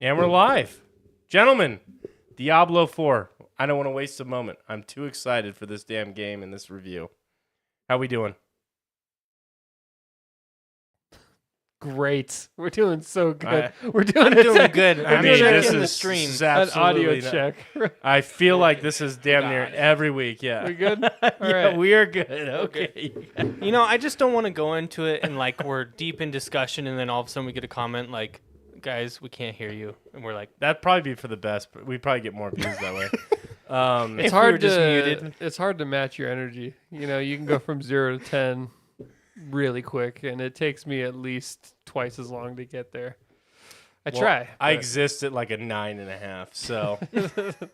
And we're live. Gentlemen, Diablo 4. I don't want to waste a moment. I'm too excited for this damn game and this review. How we doing? Great. We're doing so good. I'm We're doing good. I We're mean, this checking the is stream. an audio absolutely not- check. I feel like this is damn near God. every week. Yeah. We good? All Yeah, right. we are good. Okay. You know, I just don't want to go into it and like we're deep in discussion and then all of a sudden we get a comment like, guys, we can't hear you. And we're like, That'd probably be for the best, but we'd probably get more views that way. It's If we hard were just to muted. It's hard to match your energy. You know, you can go from 0 to 10 really quick, and it takes me at least twice as long to get there. I Well, try. I but- exist at like a 9.5. So,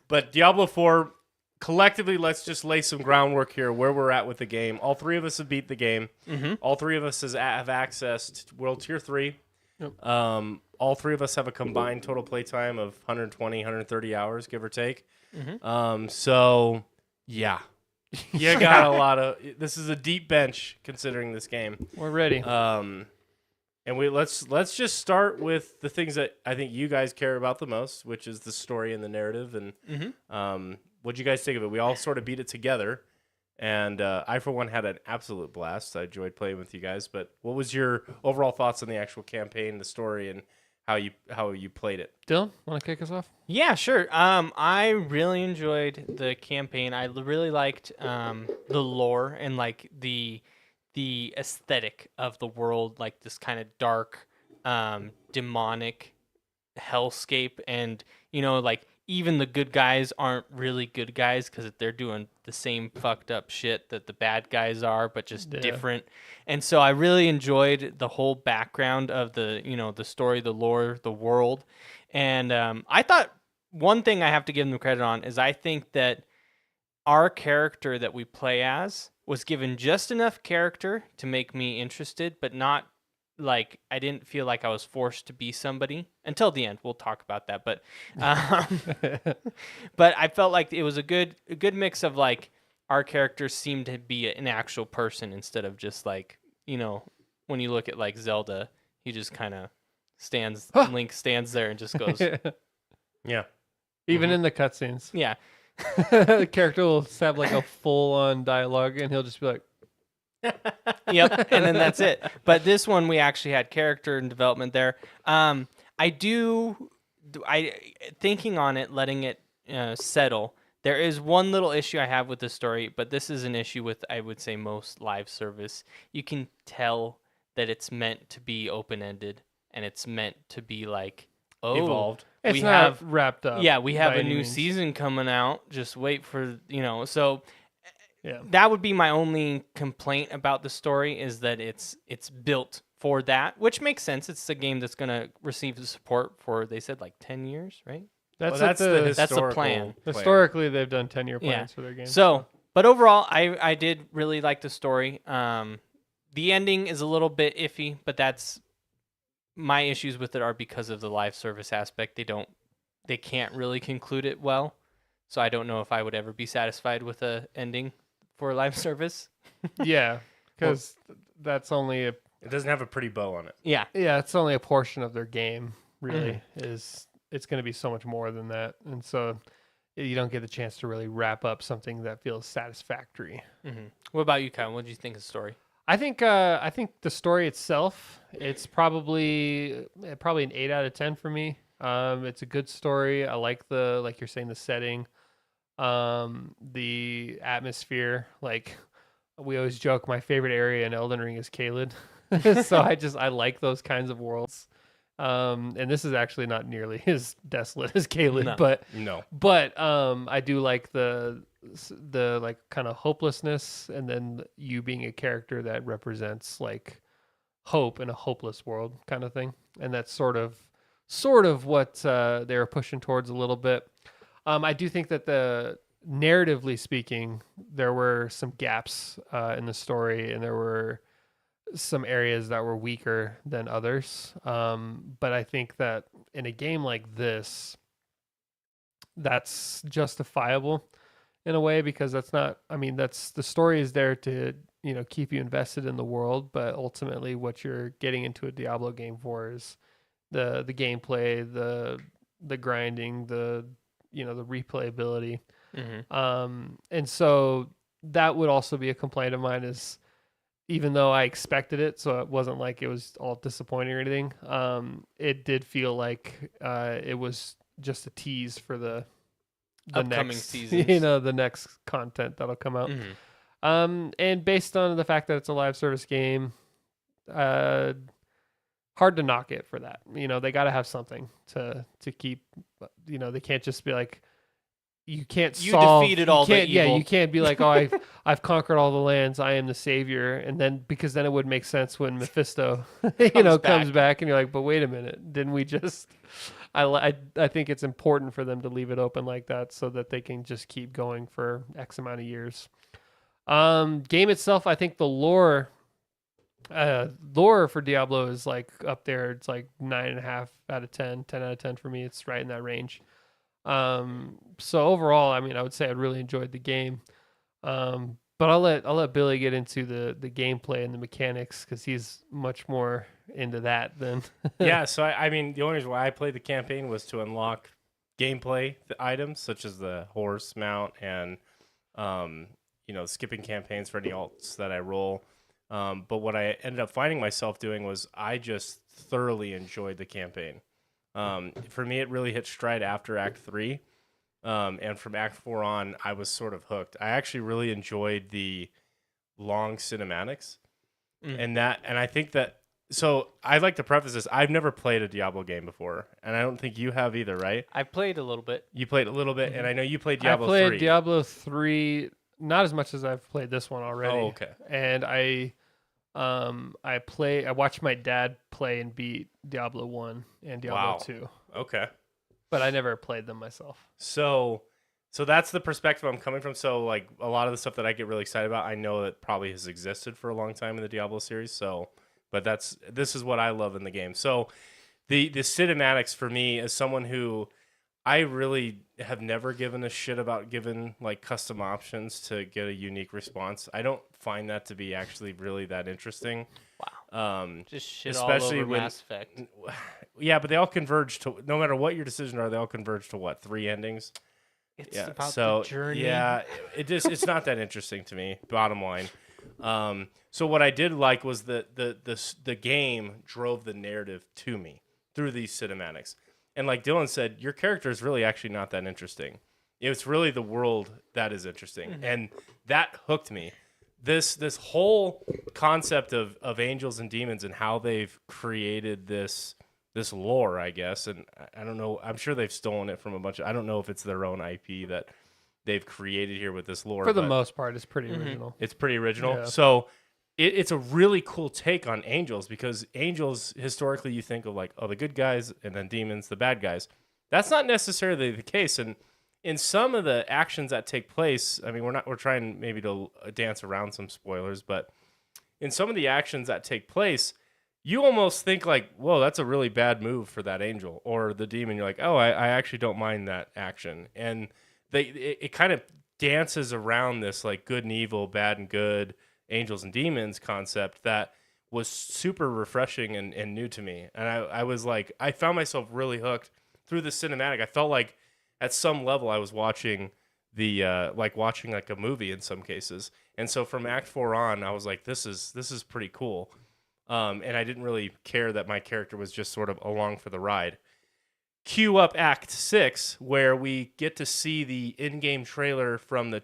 but Diablo 4, collectively, let's just lay some groundwork here where we're at with the game. All three of us have beat the game. mm-hmm. All three of us have access to World Tier 3. Yep. All three of us have a combined total playtime of 120, 130 hours, give or take. Mhm. So, yeah. You got a lot of... This is a deep bench, considering this game. We're ready. And let's just start with the things that I think you guys care about the most, which is the story and the narrative. And what'd you guys think of it? We all sort of beat it together, and I for one had an absolute blast. I enjoyed playing with you guys. But what was your overall thoughts on the actual campaign, the story, and how you played it? Dylan, want to kick us off? Yeah, sure. I really enjoyed the campaign. I really liked the lore and like the aesthetic of the world, like this kind of dark, demonic hellscape, and you know, like even the good guys aren't really good guys because they're doing the same fucked up shit that the bad guys are, but just Yeah. different. And so I really enjoyed the whole background of the, you know, the story, the lore, the world. And I thought one thing I have to give them credit on is I think that our character that we play as was given just enough character to make me interested, but not like I didn't feel like I was forced to be somebody until the end. We'll talk about that, but but I felt like it was a good mix of like our characters seemed to be an actual person instead of just like, you know, when you look at like Zelda, he just kind of stands. Link stands there and just goes, Yeah. Even in the cutscenes, yeah. the character will have like a full-on dialogue, and he'll just be like, Yep, and then that's it. But this one we actually had character and development there. I thinking on it, letting it settle. There is one little issue I have with the story, but this is an issue with, I would say, most live service. You can tell that it's meant to be open-ended, and it's meant to be like, oh, Evolved. it's we not have wrapped up. yeah, we have by a any new means. season coming out. Just wait for, you know, so Yeah. that would be my only complaint about the story is that it's built for that, which makes sense. It's a game that's going to receive the support for, they said, like 10 years, right? That's, Well, that's the that's the historical plan. historically they've done 10-year Yeah. plans for their games. So, but overall, I did really like the story. The ending is a little bit iffy, but that's my issues with it are because of the live service aspect. They can't really conclude it well. So I don't know if I would ever be satisfied with a ending for a live service. yeah, because that's only a It doesn't have a pretty bow on it. Yeah. it's only a portion of their game. Really, it's going to be so much more than that, and so you don't get the chance to really wrap up something that feels satisfactory. Mm-hmm. What about you, Kyle? What did you think of the story? I think the story itself, it's probably an 8 out of 10 for me. It's a good story. I like like you're saying, the setting, the atmosphere. Like we always joke, my favorite area in Elden Ring is Caelid. So I like those kinds of worlds. And this is actually not nearly as desolate as Caelid, No. but I do like the like kind of hopelessness, and then you being a character that represents like hope in a hopeless world kind of thing, and that's sort of what they were pushing towards a little bit. I do think that narratively speaking, there were some gaps in the story, and there were some areas that were weaker than others. But I think that in a game like this, that's justifiable in a way, because that's the story is there to, you know, keep you invested in the world, but ultimately what you're getting into a Diablo game for is the gameplay, the the grinding, the the replayability. Mm-hmm. And so that would also be a complaint of mine is even though I expected it, so it wasn't like it was all disappointing or anything. It did feel like it was just a tease for the Upcoming next seasons. the next content that'll come out. Mm-hmm. And based on the fact that it's a live service game, hard to knock it for that. They got to have something to keep. They can't just be like, you can't You solve. defeated all the can't, Yeah, evil. you can't be like, oh, I've conquered all the lands. I am the savior, and then because then it would make sense when Mephisto, comes back, and you're like, but wait a minute, didn't we just? I think it's important for them to leave it open like that so that they can just keep going for X amount of years. Game itself, I think the lore for Diablo is like up there. It's like 9.5 out of 10, 10 out of 10 for me. It's right in that range. So overall, I mean, I would say I really enjoyed the game. But I'll let Billy get into the gameplay and the mechanics because he's much more into that than Yeah, so I mean, the only reason why I played the campaign was to unlock gameplay items such as the horse mount and skipping campaigns for any alts that I roll. But what I ended up finding myself doing was I just thoroughly enjoyed the campaign. For me, it really hit stride after Act 3. And from Act 4 on, I was sort of hooked. I actually really enjoyed the long cinematics. And I think that, so I'd like to preface this. I've never played a Diablo game before, and I don't think you have either, right? I played a little bit. You played a little bit, and I know you played Diablo 3. I played Diablo 3, not as much as I've played this one already. Oh, okay. And I watched my dad play and beat Diablo 1 and Diablo 2. Okay. But I never played them myself. So that's the perspective I'm coming from. So like a lot of the stuff that I get really excited about, I know that probably has existed for a long time in the Diablo series. So, but this is what I love in the game. So the cinematics for me as someone who I really have never given a shit about giving like custom options to get a unique response. I don't find that to be actually really that interesting. Wow. Just shit especially all over when, Mass Effect. Yeah, but they all converge to, no matter what your decision are, they all converge to what, 3 endings? It's about the journey. Yeah, it's not that interesting to me, bottom line. So what I did like was the game drove the narrative to me through these cinematics. And like Dylan said, your character is really actually not that interesting. It's really the world that is interesting. Mm-hmm. And that hooked me. This whole concept of angels and demons and how they've created this lore, I guess, and I don't know, I'm sure they've stolen it from a bunch of, I don't know if it's their own IP that they've created here with this lore. For the most part, it's pretty original. It's pretty original. Yeah. So it's a really cool take on angels, because angels, historically, you think of like, oh, the good guys, and then demons, the bad guys. That's not necessarily the case. And in some of the actions that take place, I mean, we're trying maybe to dance around some spoilers, but in some of the actions that take place, you almost think like, whoa, that's a really bad move for that angel or the demon. You're like, oh, I actually don't mind that action. And it kind of dances around this like good and evil, bad and good, angels and demons concept that was super refreshing and new to me. And I was like, I found myself really hooked through the cinematic. I felt like at some level I was watching watching like a movie in some cases. And so from Act 4 on, I was like, this is pretty cool. And I didn't really care that my character was just sort of along for the ride. Cue up Act 6, where we get to see the in-game trailer from the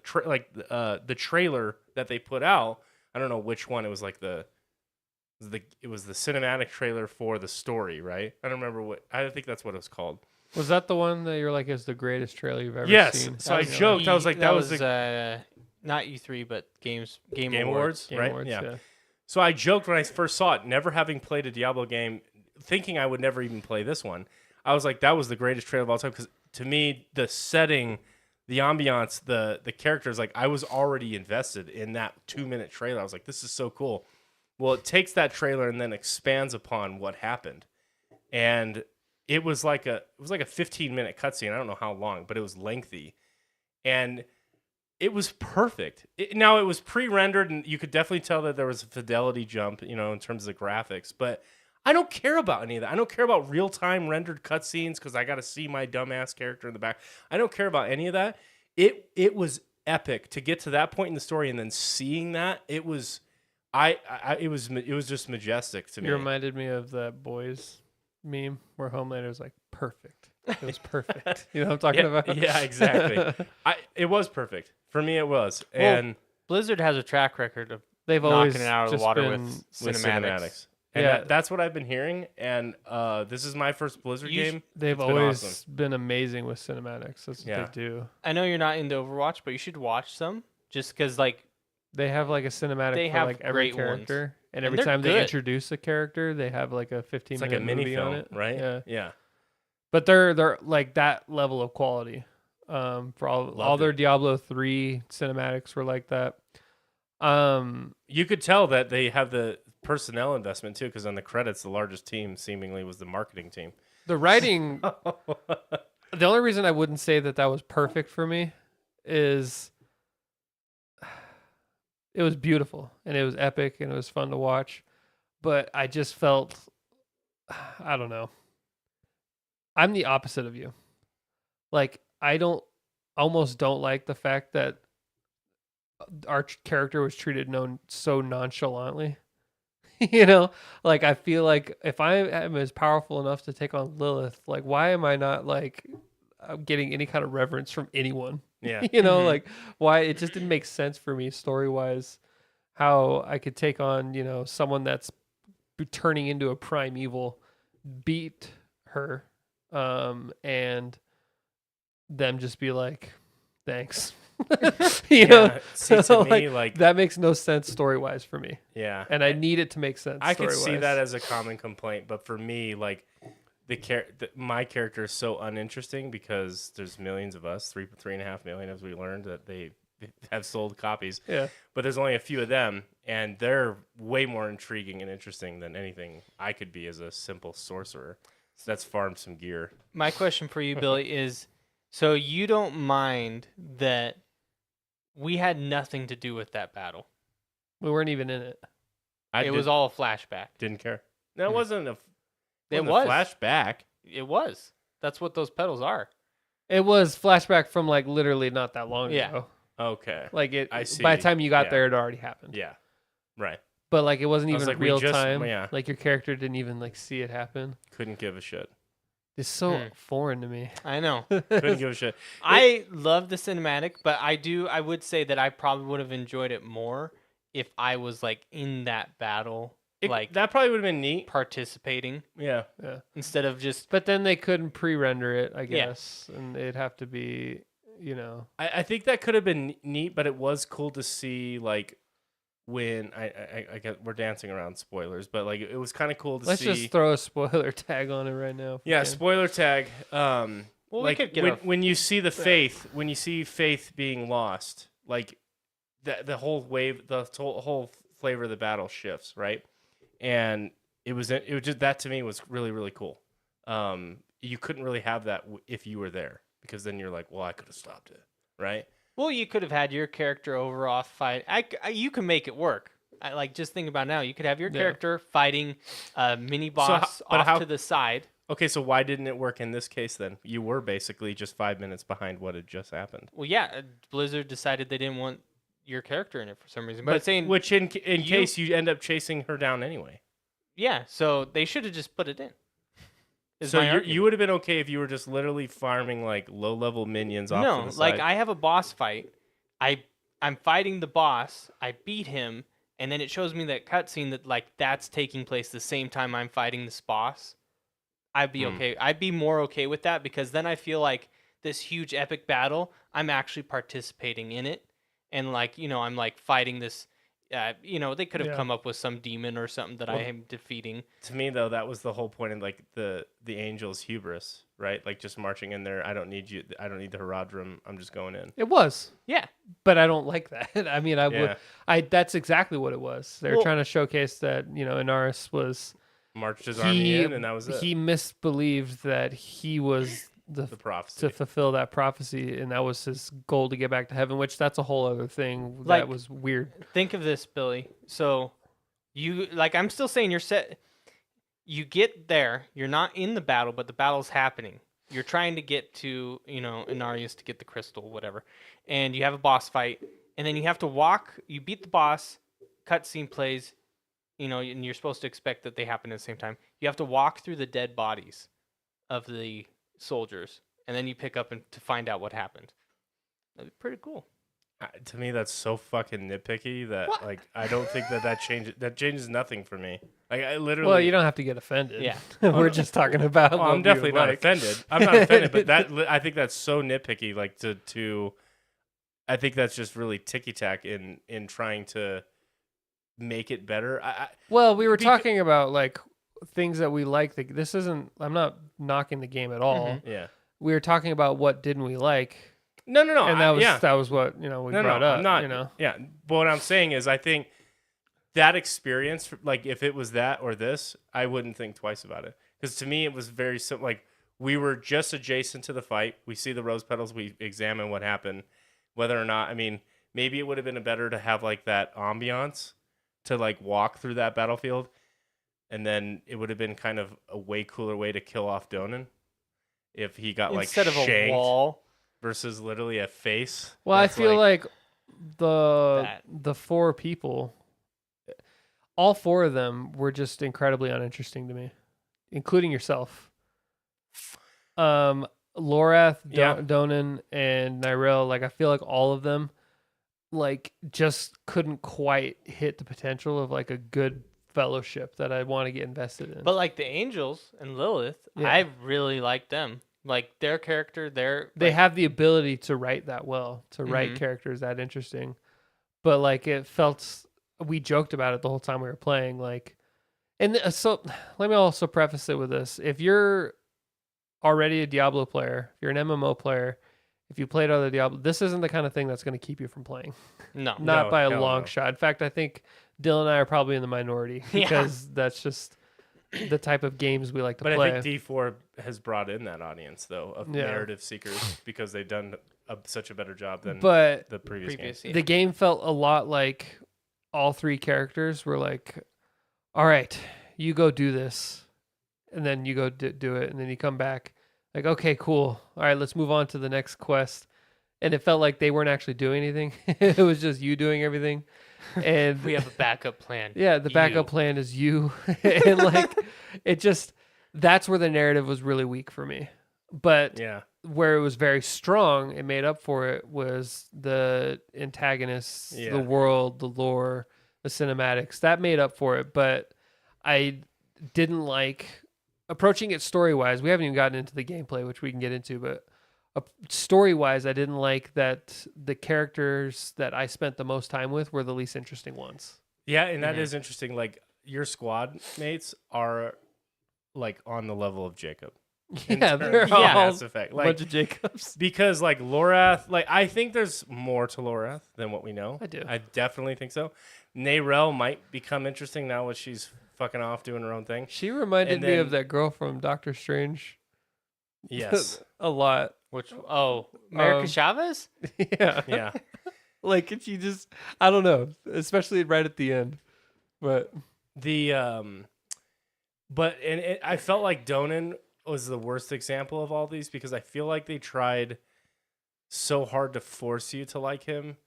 trailer that they put out. I don't know which one. It was like it was the cinematic trailer for the story, right? I don't remember what. I think that's what it was called. Was that the one that you're like is the greatest trailer you've ever yes. seen? So I joked. I was like, that was not E3, but Game Awards, Game right? Awards, yeah. So I joked when I first saw it, never having played a Diablo game, thinking I would never even play this one. I was like, that was the greatest trailer of all time, because to me, the setting, the ambiance, the characters, like I was already invested in that 2-minute trailer. I was like, this is so cool. Well, it takes that trailer and then expands upon what happened, and it was like a 15-minute cutscene. I don't know how long, but it was lengthy, and it was perfect. Now, it was pre-rendered, and you could definitely tell that there was a fidelity jump, in terms of the graphics. But I don't care about any of that. I don't care about real-time rendered cutscenes because I got to see my dumbass character in the back. I don't care about any of that. It was epic to get to that point in the story, and then seeing that, it was it was just majestic to me. You reminded me of that Boys meme where Homelander's like, perfect. It was perfect. You know what I'm talking about? Yeah, exactly. It was perfect. For me, it was. Well, And Blizzard has a track record of They've always knocking it out of the just water been, with with cinematics. And Yeah. that's what I've been hearing. And this is my first Blizzard game. they've It's been always awesome. been amazing with cinematics. That's what Yeah. they do. I know you're not into Overwatch, but you should watch some just because, like, They have like a cinematic They for have like every great ones. character. And And every they're time they good. introduce a character, they have like a 15 It's like minute a mini movie film, on it. right? Yeah. Yeah. But they're like that level of quality. For all Loved their it. Diablo 3 cinematics were like that. You could tell that they have the personnel investment too, because on the credits, the largest team seemingly was the marketing team. The writing, the only reason I wouldn't say that was perfect for me is it was beautiful and it was epic and it was fun to watch. But I just felt, I don't know. I'm the opposite of you. Like, I almost don't like the fact that our character was treated so nonchalantly. You know, like I feel like if I am as powerful enough to take on Lilith, like why am I not like getting any kind of reverence from anyone? Yeah. You know, Mhm. like why it just didn't make sense for me story wise how I could take on, someone that's turning into a primeval, beat her, and them just be like, thanks. you know, Yeah, see, to me, like, that makes no sense story wise for me. yeah. And I need it to make sense. I could see story-wise. that as a common complaint, but for me, like my character is so uninteresting because there's millions of us, 3.5 million, as we learned that they have sold copies. Yeah. But there's only a few of them, and they're way more intriguing and interesting than anything I could be as a simple sorcerer. So that's farmed some gear. My question for you, Billy, is so you don't mind that we had nothing to do with that battle? We weren't even in it. I It was all a flashback. didn't care. No, it Hmm. wasn't a. It wasn't a was. flashback. It was. That's what those pedals are. It was flashback from like literally not that long Yeah. ago. Okay. Like it. I see. By the time you got Yeah. there, it already happened. Yeah. Right. But like it wasn't I was even like, we real just- time. yeah. Like your character didn't even like see it happen. Couldn't give a shit. It's so Hmm. foreign to me. I know. Couldn't give a shit. I love the cinematic, but I would say that I probably would have enjoyed it more if I was like in that battle, like That probably would have been neat. participating Yeah. Yeah. instead of just But then they couldn't pre-render it, I Yeah. guess, and it'd have to be, I think that could have been neat, but it was cool to see like when I get we're dancing around spoilers, but like it was kind of cool to Let's see. just throw a spoiler tag on it right now. if we Yeah, can. spoiler tag. Well, we Like could get when you see the faith, when you see faith being lost, like the whole wave, the whole flavor of the battle shifts, right? And it was just that to me was really really cool. You couldn't really have that if you were there because then you're like, well, I could have stopped it, right? Well, you could have had your character over off fight. You can make it work. I like just think about now. You could have your Yeah. character fighting a mini boss but off how- to the side. Okay, so why didn't it work in this case then? You were basically just 5 minutes behind what had just happened. Well, yeah, Blizzard decided they didn't want your character in it for some reason. But saying, which in case you end up chasing her down anyway. yeah, so they should have just put it in. is So my you argument. would have been okay if you were just literally farming like low level minions off No, to the like side. I have a boss fight. I'm fighting the boss. I beat him, and then it shows me that cutscene that like that's taking place the same time I'm fighting this boss. I'd be Hmm. okay. I'd be more okay with that because then I feel like this huge epic battle, I'm actually participating in it, and like I'm like fighting this. They could have Yeah. come up with some demon or something that I Well, am defeating. To me though, that was the whole point of like the angels' hubris, right? Like just marching in there. I don't need you. I don't need the Herodrum. I'm just going in. It was, Yeah, but I don't like that. I mean, Yeah. that's exactly what it was. They were Well- trying to showcase that, Inaris was Marched his army in, and that was it. he misbelieved that he was the prophecy. to fulfill that prophecy, and that was his goal to get back to heaven. Which that's a whole other thing Like- that was weird. think of this, Billy. So you like I'm still saying you're set. you get there. You're not in the battle, but the battle's happening. You're trying to get to, Inarius to get the crystal, whatever. And you have a boss fight. And then you have to walk. You beat the boss. Cutscene plays. And you're supposed to expect that they happen at the same time. You have to walk through the dead bodies of the soldiers. And then you pick up to find out what happened. That'd be pretty cool. To me, that's so fucking nitpicky that What? I don't think that changes nothing for me. I literally. Well, you don't have to get offended. Yeah. We're just talking about. Well, what I'm we definitely would not like. offended. I'm not offended, but I think that's so nitpicky. Like to I think that's just really ticky tack in trying to make it better. Well, we were Beca- talking about like things that we like. This isn't. I'm not knocking the game at all. Yeah. We were talking about what didn't we like, No. and that was what we brought up. I'm not. You know. Yeah. But what I'm saying is, I think that experience, like if it was that or this, I wouldn't think twice about it. Because to me, it was very simple. Like we were just adjacent to the fight. We see the rose petals. We examine what happened. Whether or not, I mean, maybe it would have been better to have like that ambiance to like walk through that battlefield, and then it would have been kind of a way cooler way to kill off Donan if he got Instead like of a shanked wall. versus literally a face. Well, I That's feel like That. the four people, all four of them were just incredibly uninteresting to me, including yourself. Lorath, Yeah. Donan, and Nyrel, like I feel like all of them like just couldn't quite hit the potential of like a good fellowship that I want to get invested in. But like the angels and Lilith, Yeah. I really like them. Like their character, they have the ability to write that well, to write Mhm. characters that interesting. But like it felt, we joked about it the whole time we were playing. Like, and so let me also preface it with this: if you're already a Diablo player, if you're an MMO player, if you played other Diablo, this isn't the kind of thing that's going to keep you from playing. no. Not No, by a hell long no. shot. In fact, I think Dylan and I are probably in the minority Yeah. because that's just the type of games we like to But play. I think D4 has brought in that audience though of Yeah. narrative seekers because they've done such a better job than but the previous games. Yeah. the game felt a lot like all three characters were like, all right, you go do this. And then you go do it. And then you come back like, okay, cool. All right, let's move on to the next quest. And it felt like they weren't actually doing anything. It was just you doing everything. And We have a backup plan. yeah, the backup You. plan is you. And like, it just, that's where the narrative was really weak for me. But Yeah. where it was very strong and made up for it was the antagonists, Yeah. the world, the lore, the cinematics. That made up for it. But I didn't like approaching it story wise. We haven't even gotten into the gameplay, which we can get into, but story wise, I didn't like that the characters that I spent the most time with were the least interesting ones. Yeah, and that Mhm. is interesting. Like your squad mates are like on the level of Jacob. in Yeah, terms they're of all Mass Effect. a Like bunch of Jacobs. because like Lorath, like I think there's more to Lorath than what we know. I do. I definitely think so. Nayrel might become interesting now that she's fucking off doing her own thing. She reminded And me of then- that girl from Doctor Strange Yes. a lot. America Um, Chavez? Yeah. Yeah. Like and she just I don't know, especially right at the end. But The but I felt like Donan was the worst example of all these because I feel like they tried so hard to force you to like him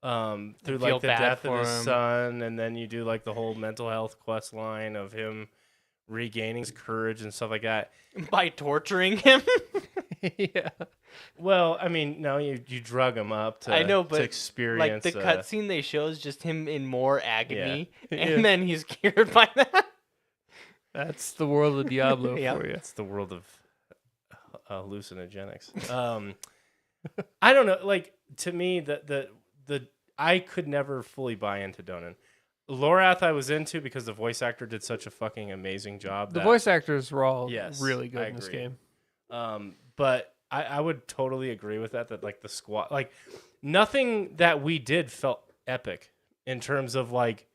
through feel like the bad death of for his him. son, and then you do like the whole mental health quest line of him regaining his courage and stuff like that. By torturing him? yeah. Well, I mean, no, you drug him up to I know, to but, experience Like the cutscene they show is just him in more agony, Yeah. and then he's cured by that. That's the world of Diablo Yeah. for you. It's the world of hallucinogenics. I don't know. Like to me, the I could never fully buy into Donan. Lorath I was into because the voice actor did such a fucking amazing job. The that- voice actors were all Yes, really good I in this agree. game. But I would totally agree with that. That like the squad, like nothing that we did felt epic in terms of like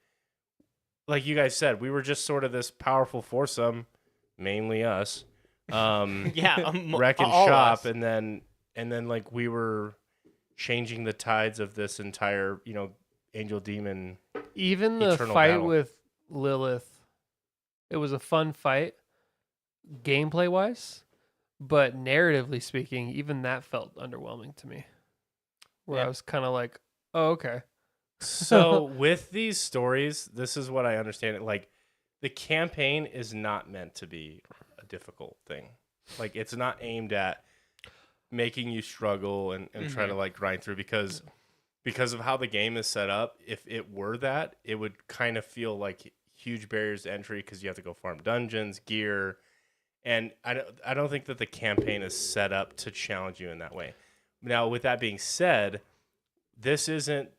you guys said, we were just sort of this powerful foursome, mainly us. Yeah, Wrecking all shop, us. and then like we were changing the tides of this entire angel demon. Even the Eternal fight battle. with Lilith It was a fun fight, gameplay wise, but narratively speaking, even that felt underwhelming to me. Where Yeah. I was kind of like, oh, okay. So with these stories, this is what I understand. It like the campaign is not meant to be a difficult thing. Like it's not aimed at making you struggle and try to like grind through because of how the game is set up. If it were that, it would kind of feel like huge barriers to entry because you have to go farm dungeons, gear, and I don't think that the campaign is set up to challenge you in that way. Now, with that being said, this isn't,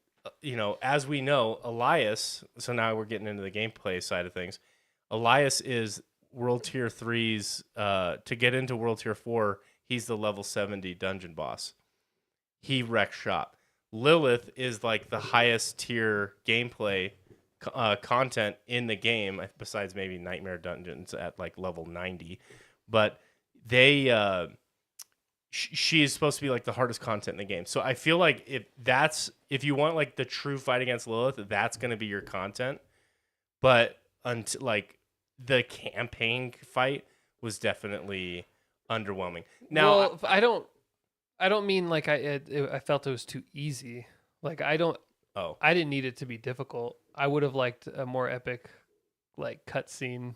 as we know, Elias. So now we're getting into the gameplay side of things. Elias is World Tier 3's. To get into World Tier 4, he's the level 70 dungeon boss. He wrecks shop. Lilith is like the highest tier gameplay content in the game, besides maybe Nightmare Dungeons at like level 90. But they. She is supposed to be like the hardest content in the game. So I feel like if you want like the true fight against Lilith, that's going to be your content. But until like the campaign fight was definitely underwhelming. Now, well, I don't mean like I felt it was too easy. Like I didn't need it to be difficult. I would have liked a more epic, like cutscene.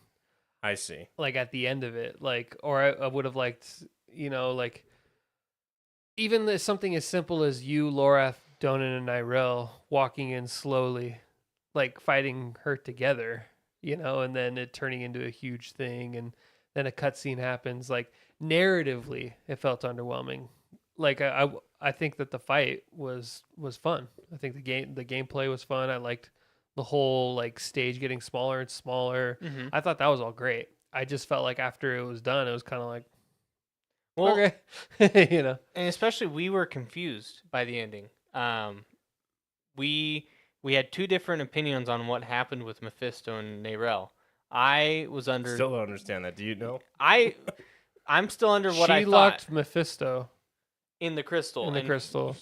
I see. Like at the end of it, like, or I would have liked, like. Even something as simple as you, Lorath, Donan, and Nyrel walking in slowly, like fighting her together, and then it turning into a huge thing, and then a cutscene happens. Like narratively, it felt underwhelming. Like I think that the fight was fun. I think the gameplay was fun. I liked the whole like stage getting smaller and smaller. Mm-hmm. I thought that was all great. I just felt like after it was done, it was kind of like, Well, okay, and especially we were confused by the ending. We had two different opinions on what happened with Mephisto and Nerel. I was under. Still don't understand that. Do you know? I'm still under what I she thought locked Mephisto in the crystal. in the and crystal.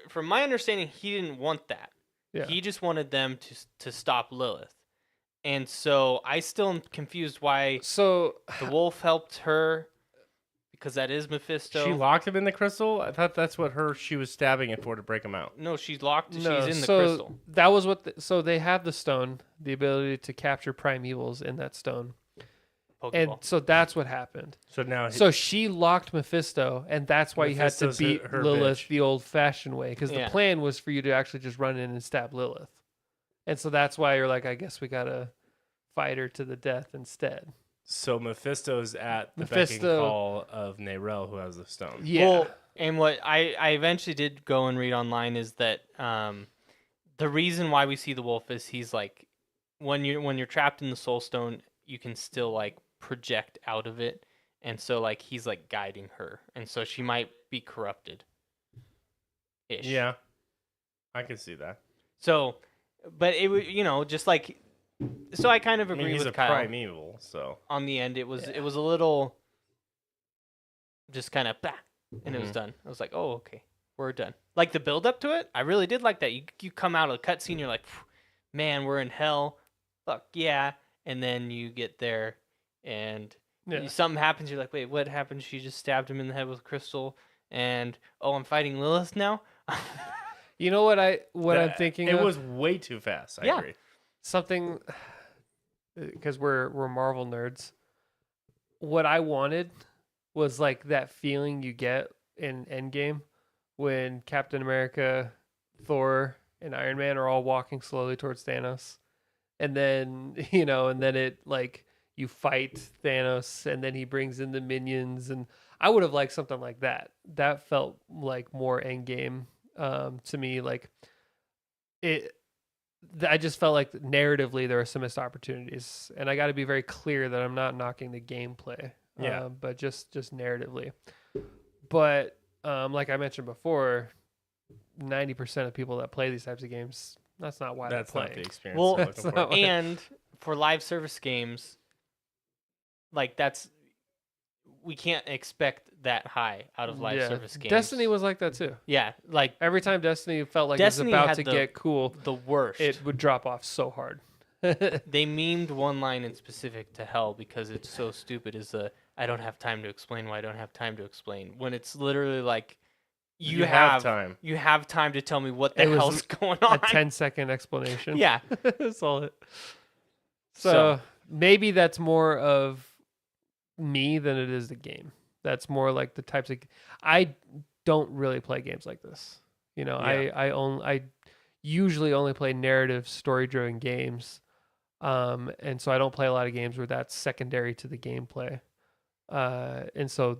From my understanding, he didn't want that. Yeah. He just wanted them to stop Lilith. And so I still am confused why So the wolf helped her, because that is Mephisto. She locked him in the crystal? I thought that's what she was stabbing it for to break him out. No, she's locked. no, She's in the so crystal. that was what. So they have the stone, the ability to capture primevals in that stone, and Pokeball. so that's what happened. So now So she locked Mephisto, and that's why you had to Mephisto's beat her Lilith bitch. the old-fashioned way, because Yeah. the plan was for you to actually just run in and stab Lilith, and so that's why you're like, I guess we gotta fight her to the death instead. So Mephisto's at the beck and Mephisto- call of Nerel, who has the stone. Yeah. Well, and what I eventually did go and read online is that the reason why we see the wolf is he's like, when you're trapped in the soul stone, you can still like project out of it, and so like he's like guiding her, and so she might be corrupted. Ish. Yeah, I can see that. So, but it would just like, so I kind of I agree mean, he's with a Kyle. primeval, so On the end, it was Yeah. a little, just kind of bah, and it was Mhm. done. I was like, oh, okay, we're done. Like the build up to it, I really did like that. You come out of the cutscene, you're like, man, we're in hell, fuck yeah, and then you get there, and Yeah. something happens. You're like, wait, what happened? She just stabbed him in the head with a crystal, and oh, I'm fighting Lilith now. You know what I'm That- thinking It of? was way too fast. I Yeah. agree. Something, because we're Marvel nerds. What I wanted was like that feeling you get in Endgame when Captain America, Thor, and Iron Man are all walking slowly towards Thanos, and then and then it like you fight Thanos, and then he brings in the minions, and I would have liked something like that. That felt like more Endgame to me. Like it. I just felt like narratively there were some missed opportunities, and I got to be very clear that I'm not knocking the gameplay, Yeah. but just narratively. But like I mentioned before, 90% of people that play these types of games, that's not why That's they're not the playing. experience. Well, I'm that's looking not for. what- And for live service games, like we can't expect that high out of live service games. Destiny was like that too. Yeah, like Every time Destiny felt like Destiny it was about had to the- get cool, the worst. it would drop off so hard. They memed one line in specific to hell because it's so stupid. Is the I don't have time to explain why I don't have time to explain when it's literally like You have time. You have time to tell me what the It was hell's going a on. 10-second explanation. Yeah. That's all it. So maybe that's more of me than it is the game. That's more like the types of. I don't really play games like this. You know, Yeah. I usually only play narrative, story-driven games, and so I don't play a lot of games where that's secondary to the gameplay. And so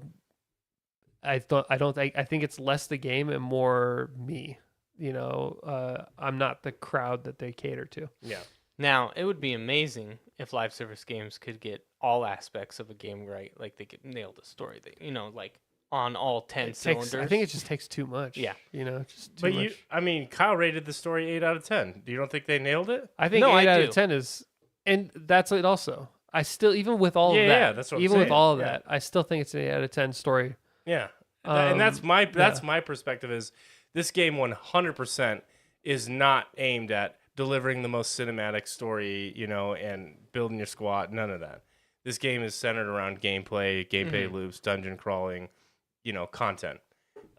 I think it's less the game and more me. You know, I'm not the crowd that they cater to. Yeah. Now, it would be amazing if live service games could get all aspects of a game right. Like they could nail the story. They, like on all 10 cylinders. I think it just takes too much. Yeah. You know, just too But much. Kyle rated the story 8 out of 10. Do you don't think they nailed it? I think No, 8 I out do. of 10 is, and that's it also. I still, even with all Yeah, of that, yeah, that's what I'm even with saying. all of Yeah. that, I still think it's an 8 out of 10 story. Yeah. And that's my yeah. my perspective is this game 100% is not aimed at delivering the most cinematic story, and building your squad. None of that. This game is centered around gameplay loops, dungeon crawling, content.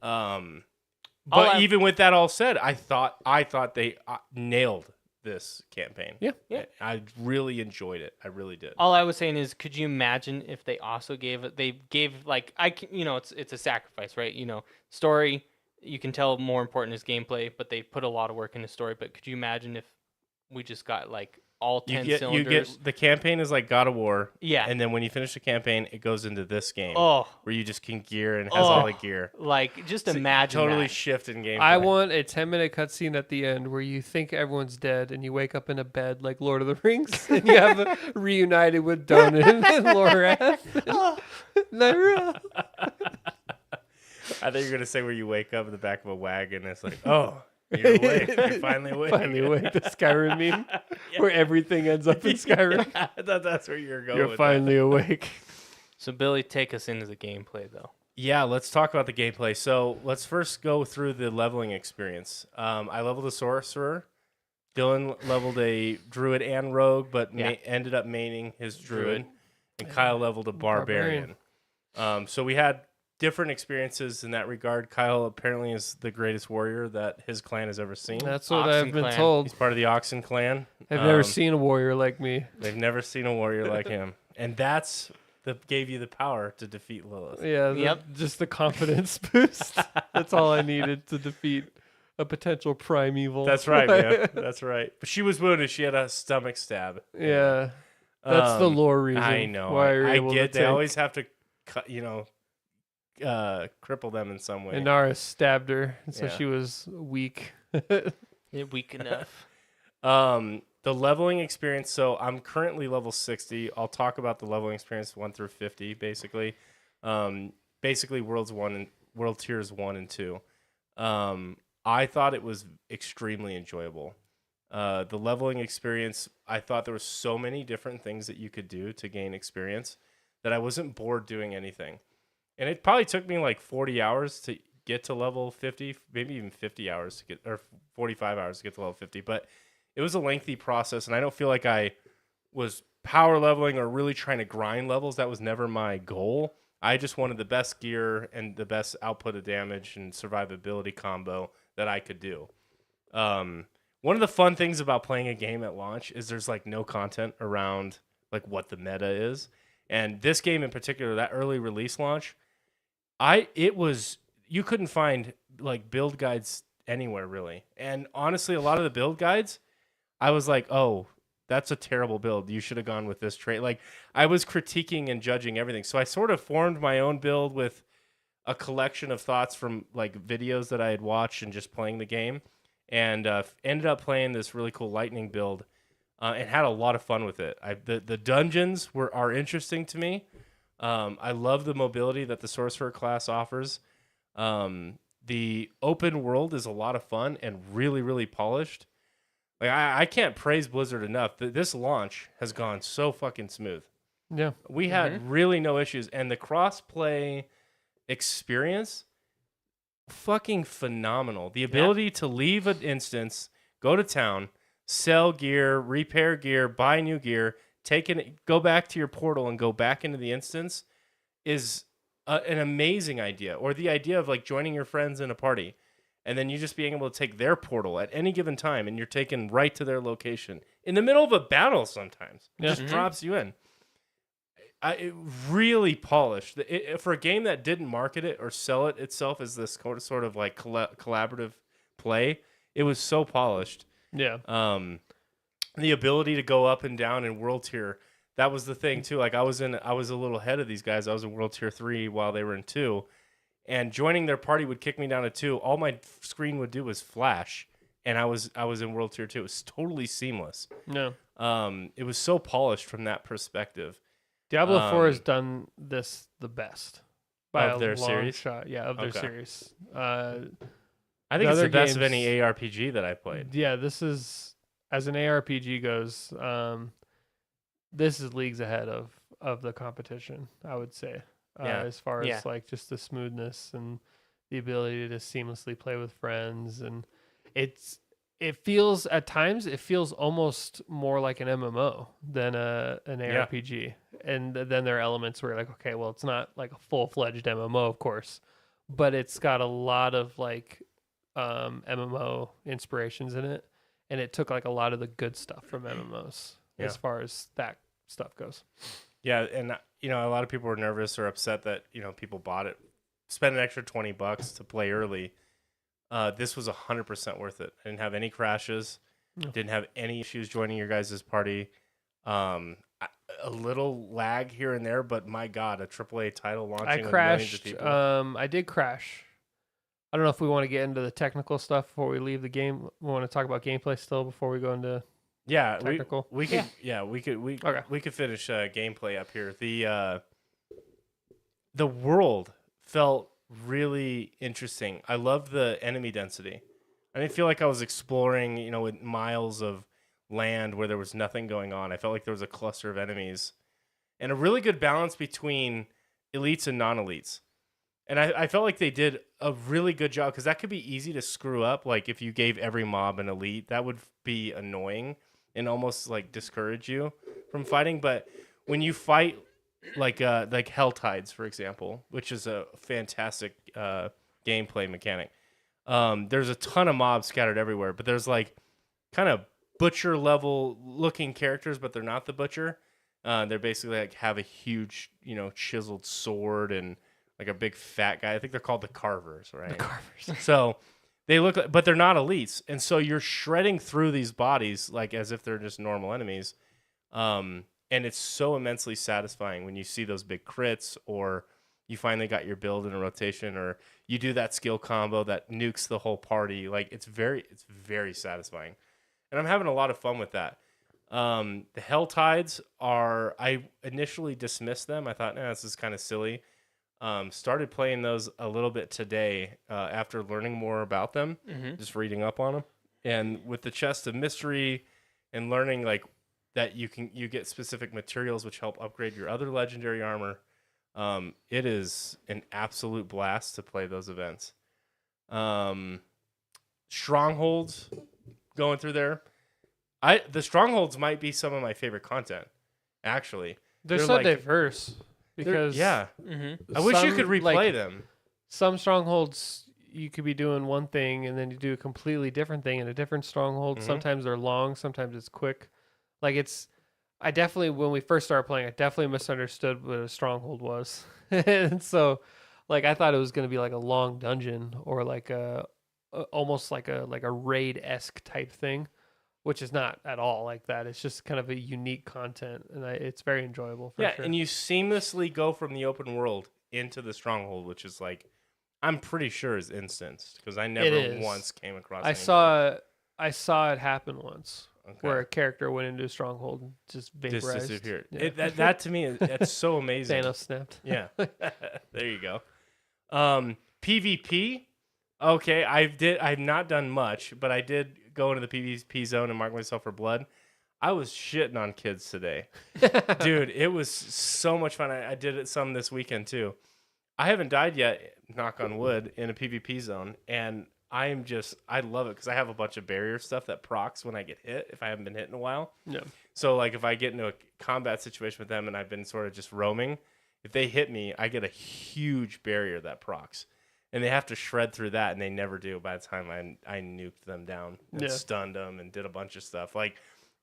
But even with that all said, I thought they nailed this campaign. Yeah. I really enjoyed it. I really did. All I was saying is, could you imagine if they also gave it's a sacrifice, right? Story, you can tell more important is gameplay, but they put a lot of work into story. But could you imagine if we just got like all 10 cylinders? The campaign is like God of War. Yeah. And then when you finish the campaign, it goes into this game. Oh, Where you just can gear and has all the gear. like just imagine Totally that. shift in gameplay. I want a 10-minute cutscene at the end where you think everyone's dead and you wake up in a bed like Lord of the Rings and you have reunited with Donan and Lorath and Lyra. I thought you were gonna say where you wake up in the back of a wagon. And it's like, oh, you're awake. You're finally awake. Finally awake. The Skyrim meme where everything ends up in Skyrim. Yeah, I thought that's where you're going. You're with finally awake. So Billy, take us into the gameplay though. Yeah, let's talk about the gameplay. So let's first go through the leveling experience. I leveled a sorcerer. Dylan leveled a druid and rogue, but ended up maining his druid. And Kyle leveled a barbarian. So we had different experiences in that regard. Kyle apparently is the greatest warrior that his clan has ever seen. That's what Oxen I've been clan. told. He's part of the Oxen clan. I've never seen a warrior like me. They've never seen a warrior like him. And that's gave you the power to defeat Lilith. Yeah, just the confidence boost. That's all I needed to defeat a potential primeval. That's right, man. That's right. But she was wounded. She had a stomach stab. Yeah. That's the lore reason. I know. Why you're I able get. to They take. always have to, cripple them in some way. Inara stabbed her, and so Yeah. she was weak. Weak enough. The leveling experience. So I'm currently level 60. I'll talk about the leveling experience 1 through 50, basically. Basically, world tiers 1 and 2. I thought it was extremely enjoyable. The leveling experience, I thought there were so many different things that you could do to gain experience that I wasn't bored doing anything. And it probably took me like 40 hours to get to level 50, maybe even 50 hours to get, or 45 hours to get to level 50. But it was a lengthy process, and I don't feel like I was power leveling or really trying to grind levels. That was never my goal. I just wanted the best gear and the best output of damage and survivability combo that I could do. One of the fun things about playing a game at launch is there's like no content around like what the meta is. And this game in particular, that early release launch, you couldn't find like build guides anywhere really. And honestly, a lot of the build guides, I was like, oh, that's a terrible build. You should have gone with this trait. Like I was critiquing and judging everything. So I sort of formed my own build with a collection of thoughts from like videos that I had watched and just playing the game, and ended up playing this really cool lightning build, and had a lot of fun with it. The dungeons are interesting to me. I love the mobility that the sorcerer class offers. The open world is a lot of fun and really, really polished. Like I can't praise Blizzard enough. This launch has gone so fucking smooth. Yeah. We had really no issues, and the cross-play experience, fucking phenomenal. The ability to leave an instance, go to town, sell gear, repair gear, buy new gear, go back to your portal and go back into the instance is an amazing idea. Or the idea of like joining your friends in a party and then you just being able to take their portal at any given time and you're taken right to their location in the middle of a battle sometimes. It just drops you in. It really polished. For a game that didn't market it or sell it itself as this sort of like collaborative play, it was so polished. Yeah. The ability to go up and down in world tier, that was the thing too. Like I was a little ahead of these guys. I was in world tier 3 while they were in 2, and joining their party would kick me down to 2. All my screen would do was flash, and I was in world tier 2. It was totally seamless. No. It was so polished from that perspective. Diablo 4 has done this the best by of a their long series? shot. Yeah, of their Okay. series. I think The it's the other best of games- any ARPG that I played. Yeah, this is, as an ARPG goes, this is leagues ahead of the competition, I would say. Yeah. As far as Yeah. like just the smoothness and the ability to seamlessly play with friends, and it feels at times almost more like an MMO than an ARPG. And then there are elements where you're like, okay, well, it's not like a full-fledged MMO, of course, but it's got a lot of like MMO inspirations in it, and it took like a lot of the good stuff from MMOs Yeah. as far as that stuff goes. Yeah, and a lot of people were nervous or upset that people bought it, spent an extra $20 to play early. This was 100% worth it. I didn't have any crashes, didn't have any issues joining your guys' party. A little lag here and there, but my God, a AAA title launching I with millions of crashed. people. I did crash. I don't know if we want to get into the technical stuff before we leave the game. We want to talk about gameplay still before we go into. Yeah, technical. we could. Yeah, we could. Okay. We could finish gameplay up here. The world felt really interesting. I loved the enemy density. I didn't feel like I was exploring, with miles of land where there was nothing going on. I felt like there was a cluster of enemies, and a really good balance between elites and non-elites. And I felt like they did a really good job, because that could be easy to screw up. Like if you gave every mob an elite, that would be annoying and almost like discourage you from fighting. But when you fight like Hell Tides, for example, which is a fantastic gameplay mechanic, there's a ton of mobs scattered everywhere, but there's like kind of butcher level looking characters, but they're not the butcher. They're basically like have a huge, chiseled sword and like a big fat guy. I think they're called the Carvers, right? The Carvers. So they look like, but they're not elites. And so you're shredding through these bodies like as if they're just normal enemies. And it's so immensely satisfying when you see those big crits, or you finally got your build in a rotation, or you do that skill combo that nukes the whole party. Like it's very satisfying. And I'm having a lot of fun with that. The Hell Tides I initially dismissed them. I thought, this is kind of silly. Started playing those a little bit today after learning more about them, just reading up on them. And with the Chest of Mystery and learning like that you get specific materials which help upgrade your other legendary armor, it is an absolute blast to play those events. Strongholds, going through there. The Strongholds might be some of my favorite content, actually. They're They're so like- diverse because Yeah. Mm-hmm. I wish you some, could replay like, them. some strongholds you could be doing one thing and then you do a completely different thing in a different stronghold. Sometimes they're long, sometimes it's quick. Like I definitely, when we first started playing, I definitely misunderstood what a stronghold was. And so like I thought it was going to be like a long dungeon or like almost like a raid-esque type thing, which is not at all like that. It's just kind of a unique content, and it's very enjoyable for sure. And you seamlessly go from the open world into the stronghold, which is like, I'm pretty sure is instanced, because I never is. once came across. I saw it happen once where a character went into a stronghold and just vaporized. just disappeared. Yeah. That to me, it's so amazing. Thanos snapped. Yeah, there you go. PvP. Okay, I've not done much, but I did go into the PvP zone and mark myself for blood. I was shitting on kids today. Dude, it was so much fun. I did it some this weekend too. I haven't died yet, knock on wood, in a PvP zone, and I love it because I have a bunch of barrier stuff that procs when I get hit if I haven't been hit in a while. Yeah. So like if I get into a combat situation with them and I've been sort of just roaming, if they hit me, I get a huge barrier that procs. And they have to shred through that, and they never do. By the time I nuked them down and stunned them and did a bunch of stuff. Like,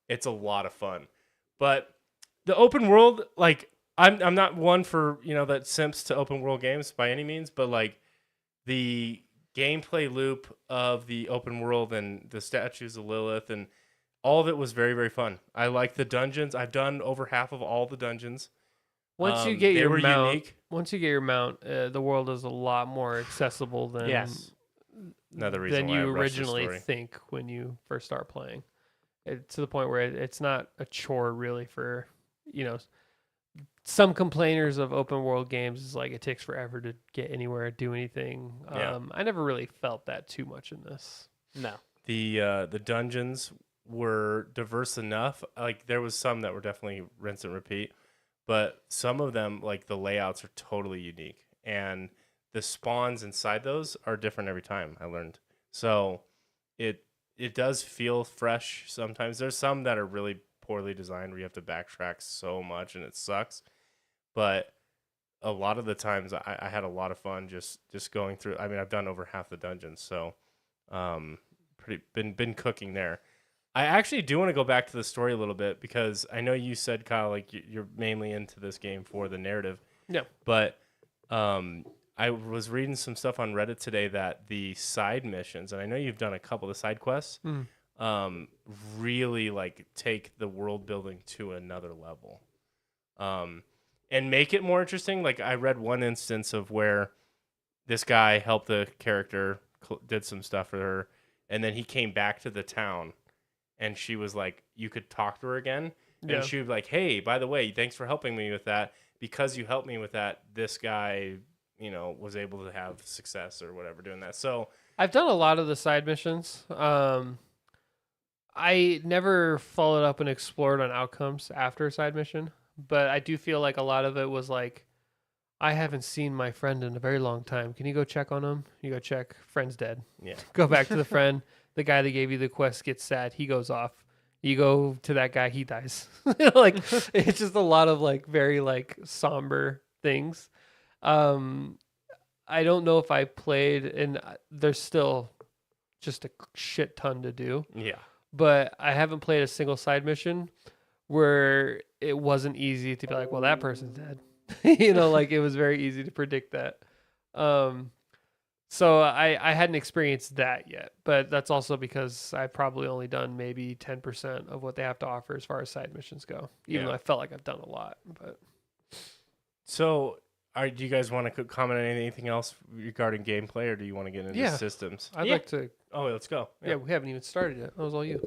it's a lot of fun. But the open world, like, I'm not one for, that simps to open world games by any means, but like the gameplay loop of the open world and the statues of Lilith and all of it was very, very fun. I like the dungeons. I've done over half of all the dungeons. Once you get they your were mount, unique. the world is a lot more accessible than Another reason than why I you rushed the originally story. think when you first start playing. To the point where it's not a chore really for, some complainers of open world games is like it takes forever to get anywhere, do anything. Yeah. I never really felt that too much in this. No. The dungeons were diverse enough. Like there was some that were definitely rinse and repeat, but some of them, like the layouts, are totally unique, and the spawns inside those are different every time. I learned, so it does feel fresh sometimes. There's some that are really poorly designed where you have to backtrack so much and it sucks, but a lot of the times I had a lot of fun just going through. I mean, I've done over half the dungeons, so been cooking there. I actually do want to go back to the story a little bit because I know you said, Kyle, like you're mainly into this game for the narrative. Yeah. But I was reading some stuff on Reddit today that the side missions, and I know you've done a couple of the side quests, really like take the world building to another level, and make it more interesting. Like I read one instance of where this guy helped the character, did some stuff for her, and then he came back to the town. And she was like, you could talk to her again. Yeah. And she would be like, hey, by the way, thanks for helping me with that. Because you helped me with that, this guy, was able to have success or whatever doing that. So I've done a lot of the side missions. I never followed up and explored on outcomes after a side mission. But I do feel like a lot of it was like, I haven't seen my friend in a very long time. Can you go check on him? You go check. Friend's dead. yeah. Go back to the friend. The guy that gave you the quest gets sad. He goes off. You go to that guy. He dies. Like it's just a lot of like very like somber things. I don't know if I played, and there's still just a shit ton to do. Yeah. But I haven't played a single side mission where it wasn't easy to be like, well, that person's dead. Like it was very easy to predict that. So I hadn't experienced that yet, but that's also because I've probably only done maybe 10% of what they have to offer as far as side missions go, even though I felt like I've done a lot. But So do you guys want to comment on anything else regarding gameplay, or do you want to get into systems? I'd like to. Oh, let's go. Yeah, we haven't even started yet. That was all you.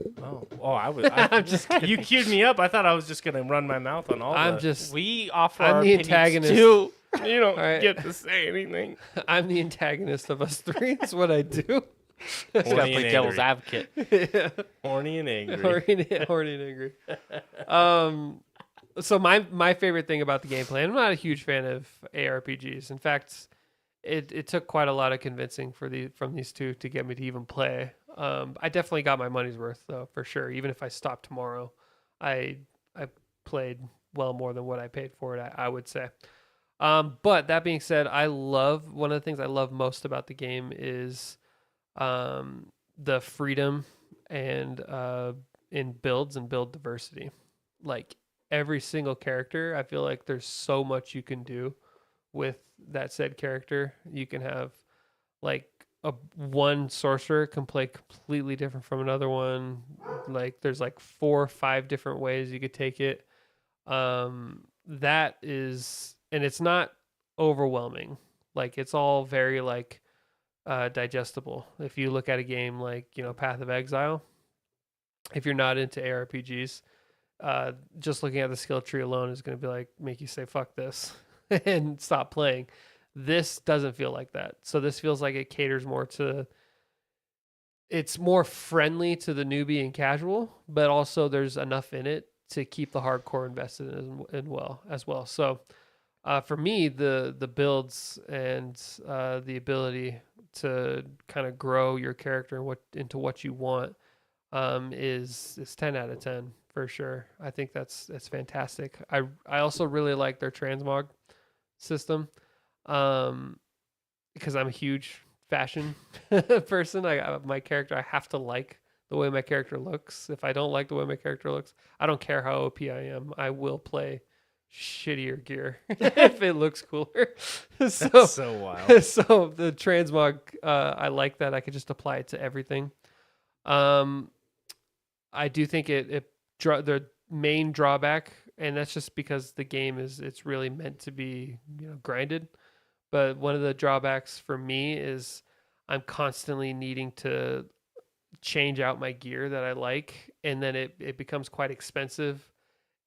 I was. I'm just. You queued me up. I thought I was just gonna run my mouth on all. We offer I'm our the opinions antagonist. too. You don't right. get to say anything. I'm the antagonist of us three. That's what I do. Just gotta Horny play and devil's angry. advocate. Horny and angry. Horny and angry. So my favorite thing about the gameplay, and I'm not a huge fan of ARPGs. In fact, it took quite a lot of convincing from these two to get me to even play. I definitely got my money's worth though, for sure. Even if I stopped tomorrow, I played well more than what I paid for it, I would say. But that being said, one of the things I love most about the game is the freedom and in builds and build diversity. Like every single character, I feel like there's so much you can do with that said character. You can have like one sorcerer can play completely different from another one. Like there's like 4 or 5 different ways you could take it. That is, and it's not overwhelming. Like it's all very like digestible. If you look at a game like, Path of Exile, if you're not into ARPGs, just looking at the skill tree alone is going to be like, make you say, fuck this and stop playing. This doesn't feel like that. So this feels like it caters more to, it's more friendly to the newbie and casual, but also there's enough in it to keep the hardcore invested in as well. So For me, the builds and the ability to kind of grow your character into what you want is 10 out of 10 for sure. I think that's fantastic. I also really like their transmog system because I'm a huge fashion person. My character, I have to like the way my character looks. If I don't like the way my character looks, I don't care how OP I am. I will play shittier gear if it looks cooler. So That's so wild. so the transmog, I like that. I could just apply it to everything. I do think the main drawback, and that's just because the game it's really meant to be grinded. But one of the drawbacks for me is I'm constantly needing to change out my gear that I like, and then it becomes quite expensive,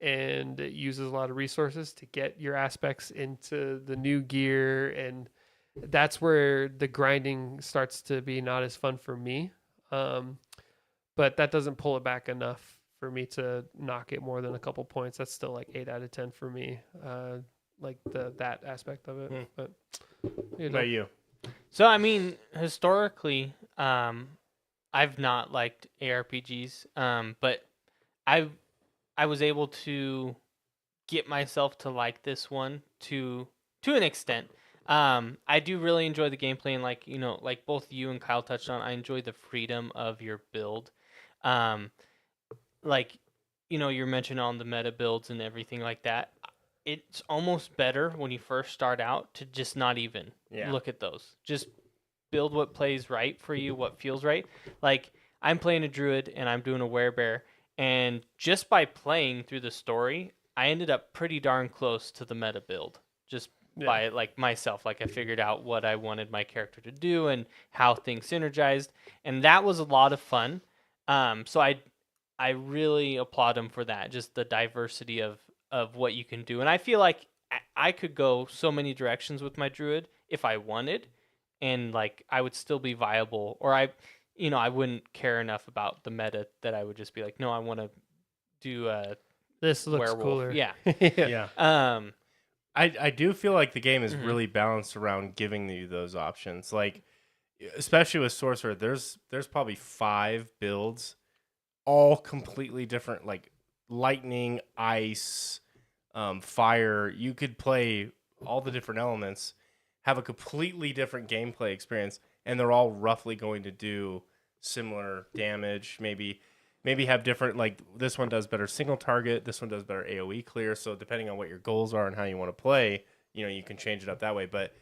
and it uses a lot of resources to get your aspects into the new gear, and that's where the grinding starts to be not as fun for me. But that doesn't pull it back enough for me to knock it more than a couple points. That's still like 8 out of 10 for me. Like that aspect of it. But What about you? So I mean, historically, I've not liked ARPGs, but I was able to get myself to like this one to an extent. I do really enjoy the gameplay, and like both you and Kyle touched on, I enjoy the freedom of your build. Like you're mentioning on the meta builds and everything like that. It's almost better when you first start out to just not even look at those. Just build what plays right for you, what feels right. Like I'm playing a druid and I'm doing a werebear, and just by playing through the story, I ended up pretty darn close to the meta build. Just by like myself, like I figured out what I wanted my character to do and how things synergized, and that was a lot of fun. So I really applaud him for that, just the diversity of what you can do. And I feel like I could go so many directions with my druid if I wanted, and like I would still be viable, or I wouldn't care enough about the meta that I would just be like, no, I want to do this looks werewolf. cooler. Yeah. Yeah. I do feel like the game is Mhm. really balanced around giving you those options. Like, especially with Sorcerer, there's probably 5 builds, all completely different, like lightning, ice, fire. You could play all the different elements, have a completely different gameplay experience, and they're all roughly going to do similar damage. Maybe have different, like this one does better single target, this one does better AoE clear. So depending on what your goals are and how you want to play, you can change it up that way. But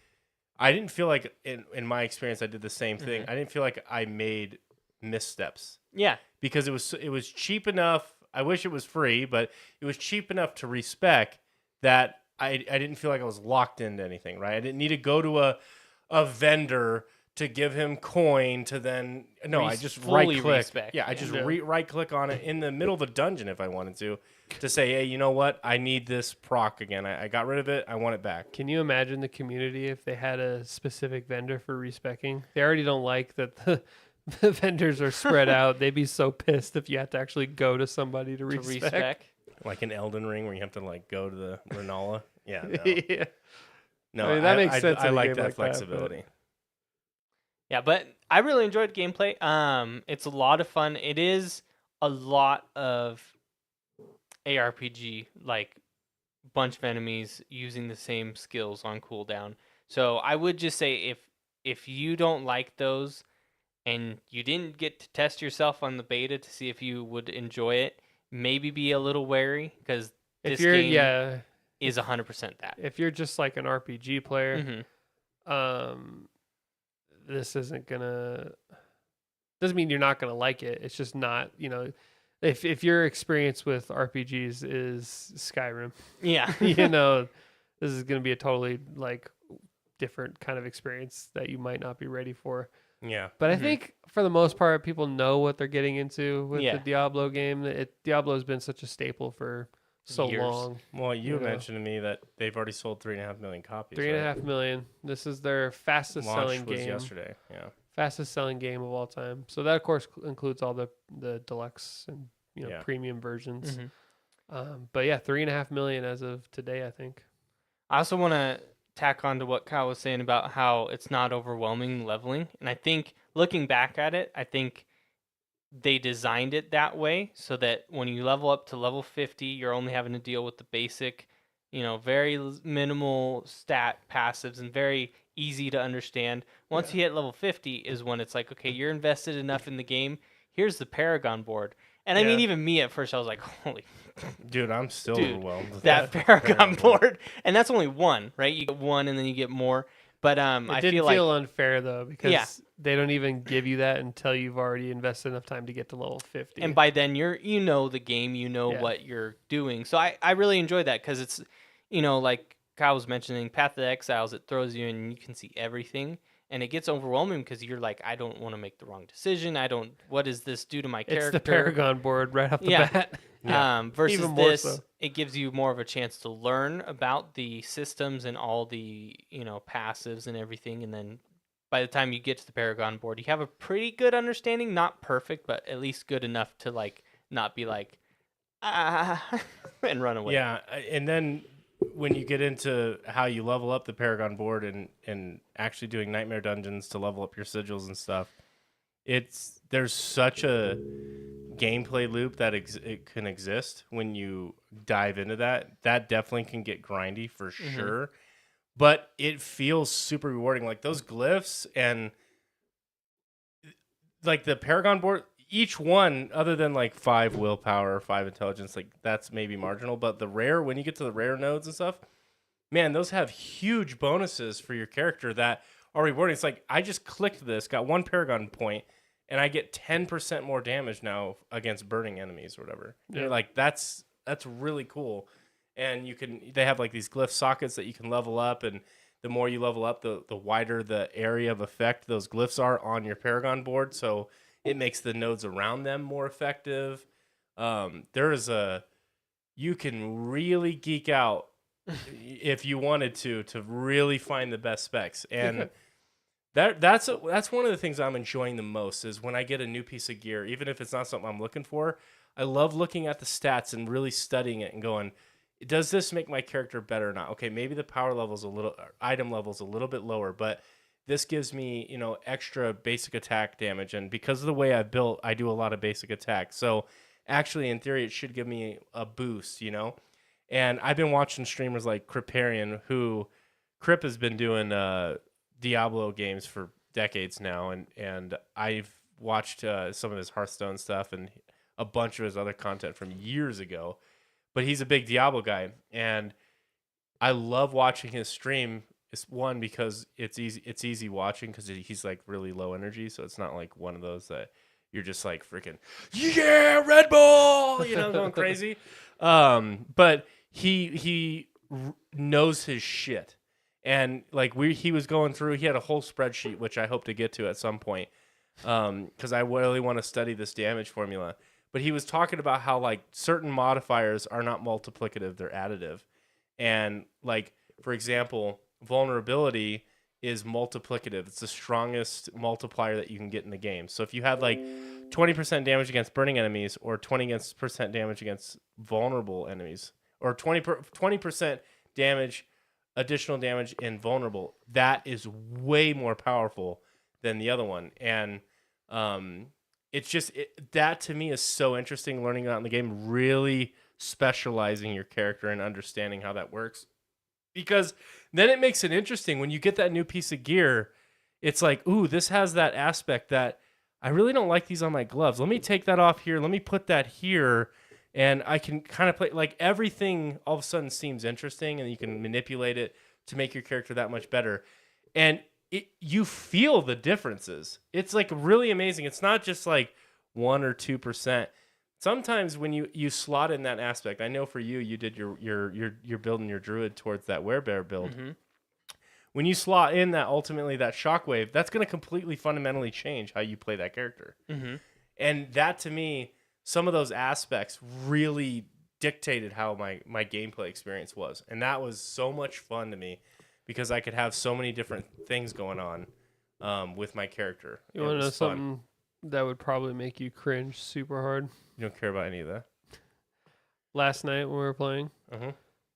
I didn't feel like in my experience I did the same thing. I didn't feel like I made missteps. Yeah. Because it was cheap enough. I wish it was free, but it was cheap enough to respec that I didn't feel like I was locked into anything, right? I didn't need to go to a vendor to give him coin to then I just right click. Respec. Yeah, I just right click on it in the middle of a dungeon if I wanted to say, hey, you know what? I need this proc again. I got rid of it. I want it back. Can you imagine the community if they had a specific vendor for respecking? They already don't like that the vendors are spread out. They'd be so pissed if you had to actually go to somebody to respec. Like in Elden Ring where you have to like go to the Renala. Yeah. No. Yeah. No, I mean, that makes sense. I in a like game that like flexibility. Yeah, but I really enjoyed gameplay. It's a lot of fun. It is a lot of ARPG, like bunch of enemies using the same skills on cooldown. So I would just say if you don't like those and you didn't get to test yourself on the beta to see if you would enjoy it, maybe be a little wary because this game is 100% that. If you're just like an RPG player, Mm-hmm. this isn't gonna. Doesn't mean you're not gonna like it. It's just not. If your experience with RPGs is Skyrim, Yeah. this is gonna be a totally like different kind of experience that you might not be ready for. Yeah. But I think for the most part, people know what they're getting into with Yeah. the Diablo game. Diablo has been such a staple for so Years. long. Well, you mentioned to me that they've already sold 3.5 million copies. 3.5 million. This is their fastest selling Launch was game. yesterday. Yeah. Fastest selling game of all time. So that of course includes all the deluxe and premium versions. Mm-hmm. But yeah, 3.5 million as of today, I think. I also want to tack on to what Kyle was saying about how it's not overwhelming leveling. And I think looking back at it, I think they designed it that way so that when you level up to level 50, you're only having to deal with the basic, very minimal stat passives and very easy to understand. Once you hit level 50 is when it's like, okay, you're invested enough in the game. Here's the Paragon board. And I mean, Yeah. even me at first, I was like, holy Dude, I'm still dude, overwhelmed with that Paragon Paragon board. And that's only one, right? You get one and then you get more. But It I did feel feel like, unfair though because yeah. they don't even give you that until you've already invested enough time to get to level 50. And by then you know the game, you know Yeah. what you're doing. So I really enjoy that because it's, like Kyle was mentioning, Path of the Exiles, it throws you in and you can see everything. And it gets overwhelming because you're like, I don't want to make the wrong decision. What does this do to my It's character? the Paragon board right off the Yeah. bat. Yeah. Versus Even more this, so. it gives you more of a chance to learn about the systems and all the, passives and everything. And then by the time you get to the Paragon board, you have a pretty good understanding. Not perfect, but at least good enough to like not be like, and run away. Yeah, and then when you get into how you level up the Paragon board and actually doing nightmare dungeons to level up your sigils and stuff, there's such a gameplay loop that it can exist when you dive into that. That definitely can get grindy for sure, but it feels super rewarding. Like those glyphs and like the Paragon board, each one, other than like 5 willpower, 5 intelligence, like that's maybe marginal. But when you get to the rare nodes and stuff, man, those have huge bonuses for your character that are rewarding. It's like I just clicked this, got 1 Paragon point, and I get 10% more damage now against burning enemies or whatever. Yeah. You're like, that's really cool. And they have like these glyph sockets that you can level up, and the more you level up, the wider the area of effect those glyphs are on your Paragon board. So it makes the nodes around them more effective. You can really geek out if you wanted to really find the best specs. And that's one of the things I'm enjoying the most is when I get a new piece of gear, even if it's not something I'm looking for, I love looking at the stats and really studying it and going, does this make my character better or not? Okay, maybe the power level's item level's a little bit lower, but this gives me, extra basic attack damage. And because of the way I've built, I do a lot of basic attack. So actually, in theory, it should give me a boost, And I've been watching streamers like Criparian, who Crip has been doing Diablo games for decades now, and I've watched some of his Hearthstone stuff and a bunch of his other content from years ago. But he's a big Diablo guy, and I love watching his stream. It's one because it's easy watching because he's like really low energy, so it's not like one of those that you're just like freaking Red Bull, going crazy. But he knows his shit, and like he was going through. He had a whole spreadsheet which I hope to get to at some point, because I really want to study this damage formula. But he was talking about how like certain modifiers are not multiplicative; they're additive. And like, for example, vulnerability is multiplicative. It's the strongest multiplier that you can get in the game. So if you had like 20% damage against burning enemies, or 20% damage against vulnerable enemies, or 20% damage, additional damage in vulnerable, that is way more powerful than the other one. And it's just that to me is so interesting, learning that in the game, really specializing your character and understanding how that works, because then it makes it interesting when you get that new piece of gear. It's like, ooh, this has that aspect that I really don't like these on my gloves. Let me take that off here. Let me put that here. And I can kind of play, like, everything all of a sudden seems interesting, and you can manipulate it to make your character that much better. And you feel the differences. It's like really amazing. It's not just like 1 or 2%. Sometimes when you slot in that aspect, I know for you did you're building your druid towards that werebear build. Mm-hmm. When you slot in that ultimately that shockwave, that's going to completely fundamentally change how you play that character. Mm-hmm. And that, to me, some of those aspects really dictated how my gameplay experience was. And that was so much fun to me because I could have so many different things going on with my character. You want to know something that would probably make you cringe super hard? You don't care about any of that? Last night when we were playing,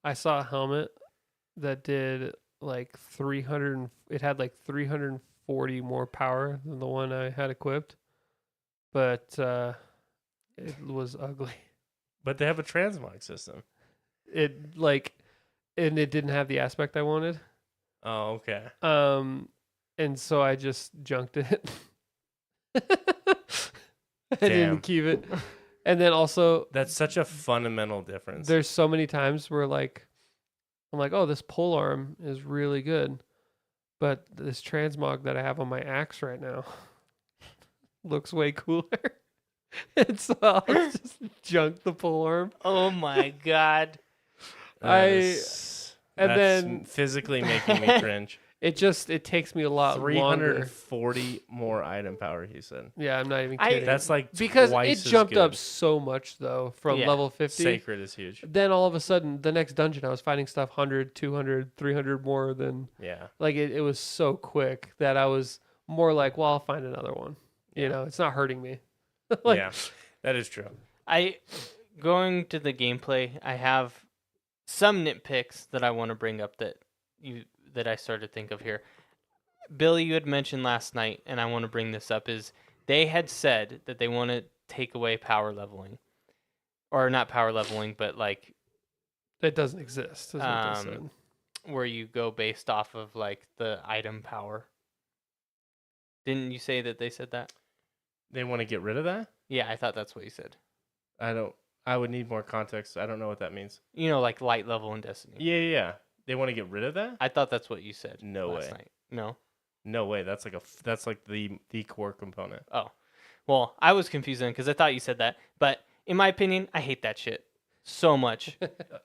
I saw a helmet that did like 300. It had like 340 more power than the one I had equipped, but it was ugly. But they have a transmog system. It like, and it didn't have the aspect I wanted. Oh, okay. And so I just junked it. I Damn. didn't keep it. And then also, That's such a fundamental difference. there's so many times where like I'm like, oh, this pole arm is really good, but this transmog that I have on my axe right now looks way cooler. And so I'll just junk the pole arm. Oh my god. That's then physically making me cringe. It takes me a lot longer. 340 more item power, he said. Yeah, I'm not even kidding. That's like because twice it jumped as good. up so much though from Yeah. level 50. Sacred is huge. Then all of a sudden, the next dungeon, I was fighting stuff 100, 200, 300 more than. Yeah. Like it was so quick that I was more like, well, I'll find another one. You Yeah. know, it's not hurting me. Yeah, that is true. Going to the gameplay, I have some nitpicks that I want to bring up that I started to think of here. Billy, you had mentioned last night, and I want to bring this up, is they had said that they want to take away power leveling. Or not power leveling, but like It doesn't exist. Is what they said. where you go based off of like the item power. Didn't you say that they said that? They want to get rid of that? Yeah, I thought that's what you said. I would need more context. I don't know what that means. You know, like light level in Destiny. Yeah. They want to get rid of that? I thought that's what you said. No last way. night. No. No way. That's like the core component. Oh, well, I was confused then because I thought you said that. But in my opinion, I hate that shit so much.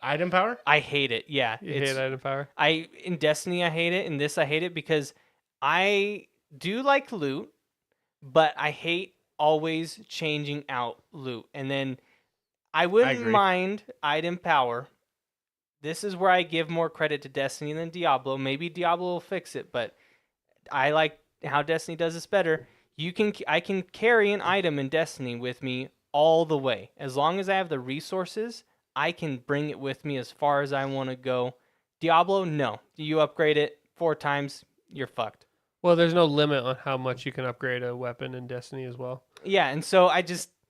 Item power? I hate it. Yeah, You hate item power? In Destiny I hate it. In this I hate it because I do like loot, but I hate always changing out loot. And then I wouldn't agree. mind item power. This is where I give more credit to Destiny than Diablo. Maybe Diablo will fix it, but I like how Destiny does this better. I can carry an item in Destiny with me all the way. As long as I have the resources, I can bring it with me as far as I want to go. Diablo, no. You upgrade it 4 times, you're fucked. Well, there's no limit on how much you can upgrade a weapon in Destiny as well. Yeah, and so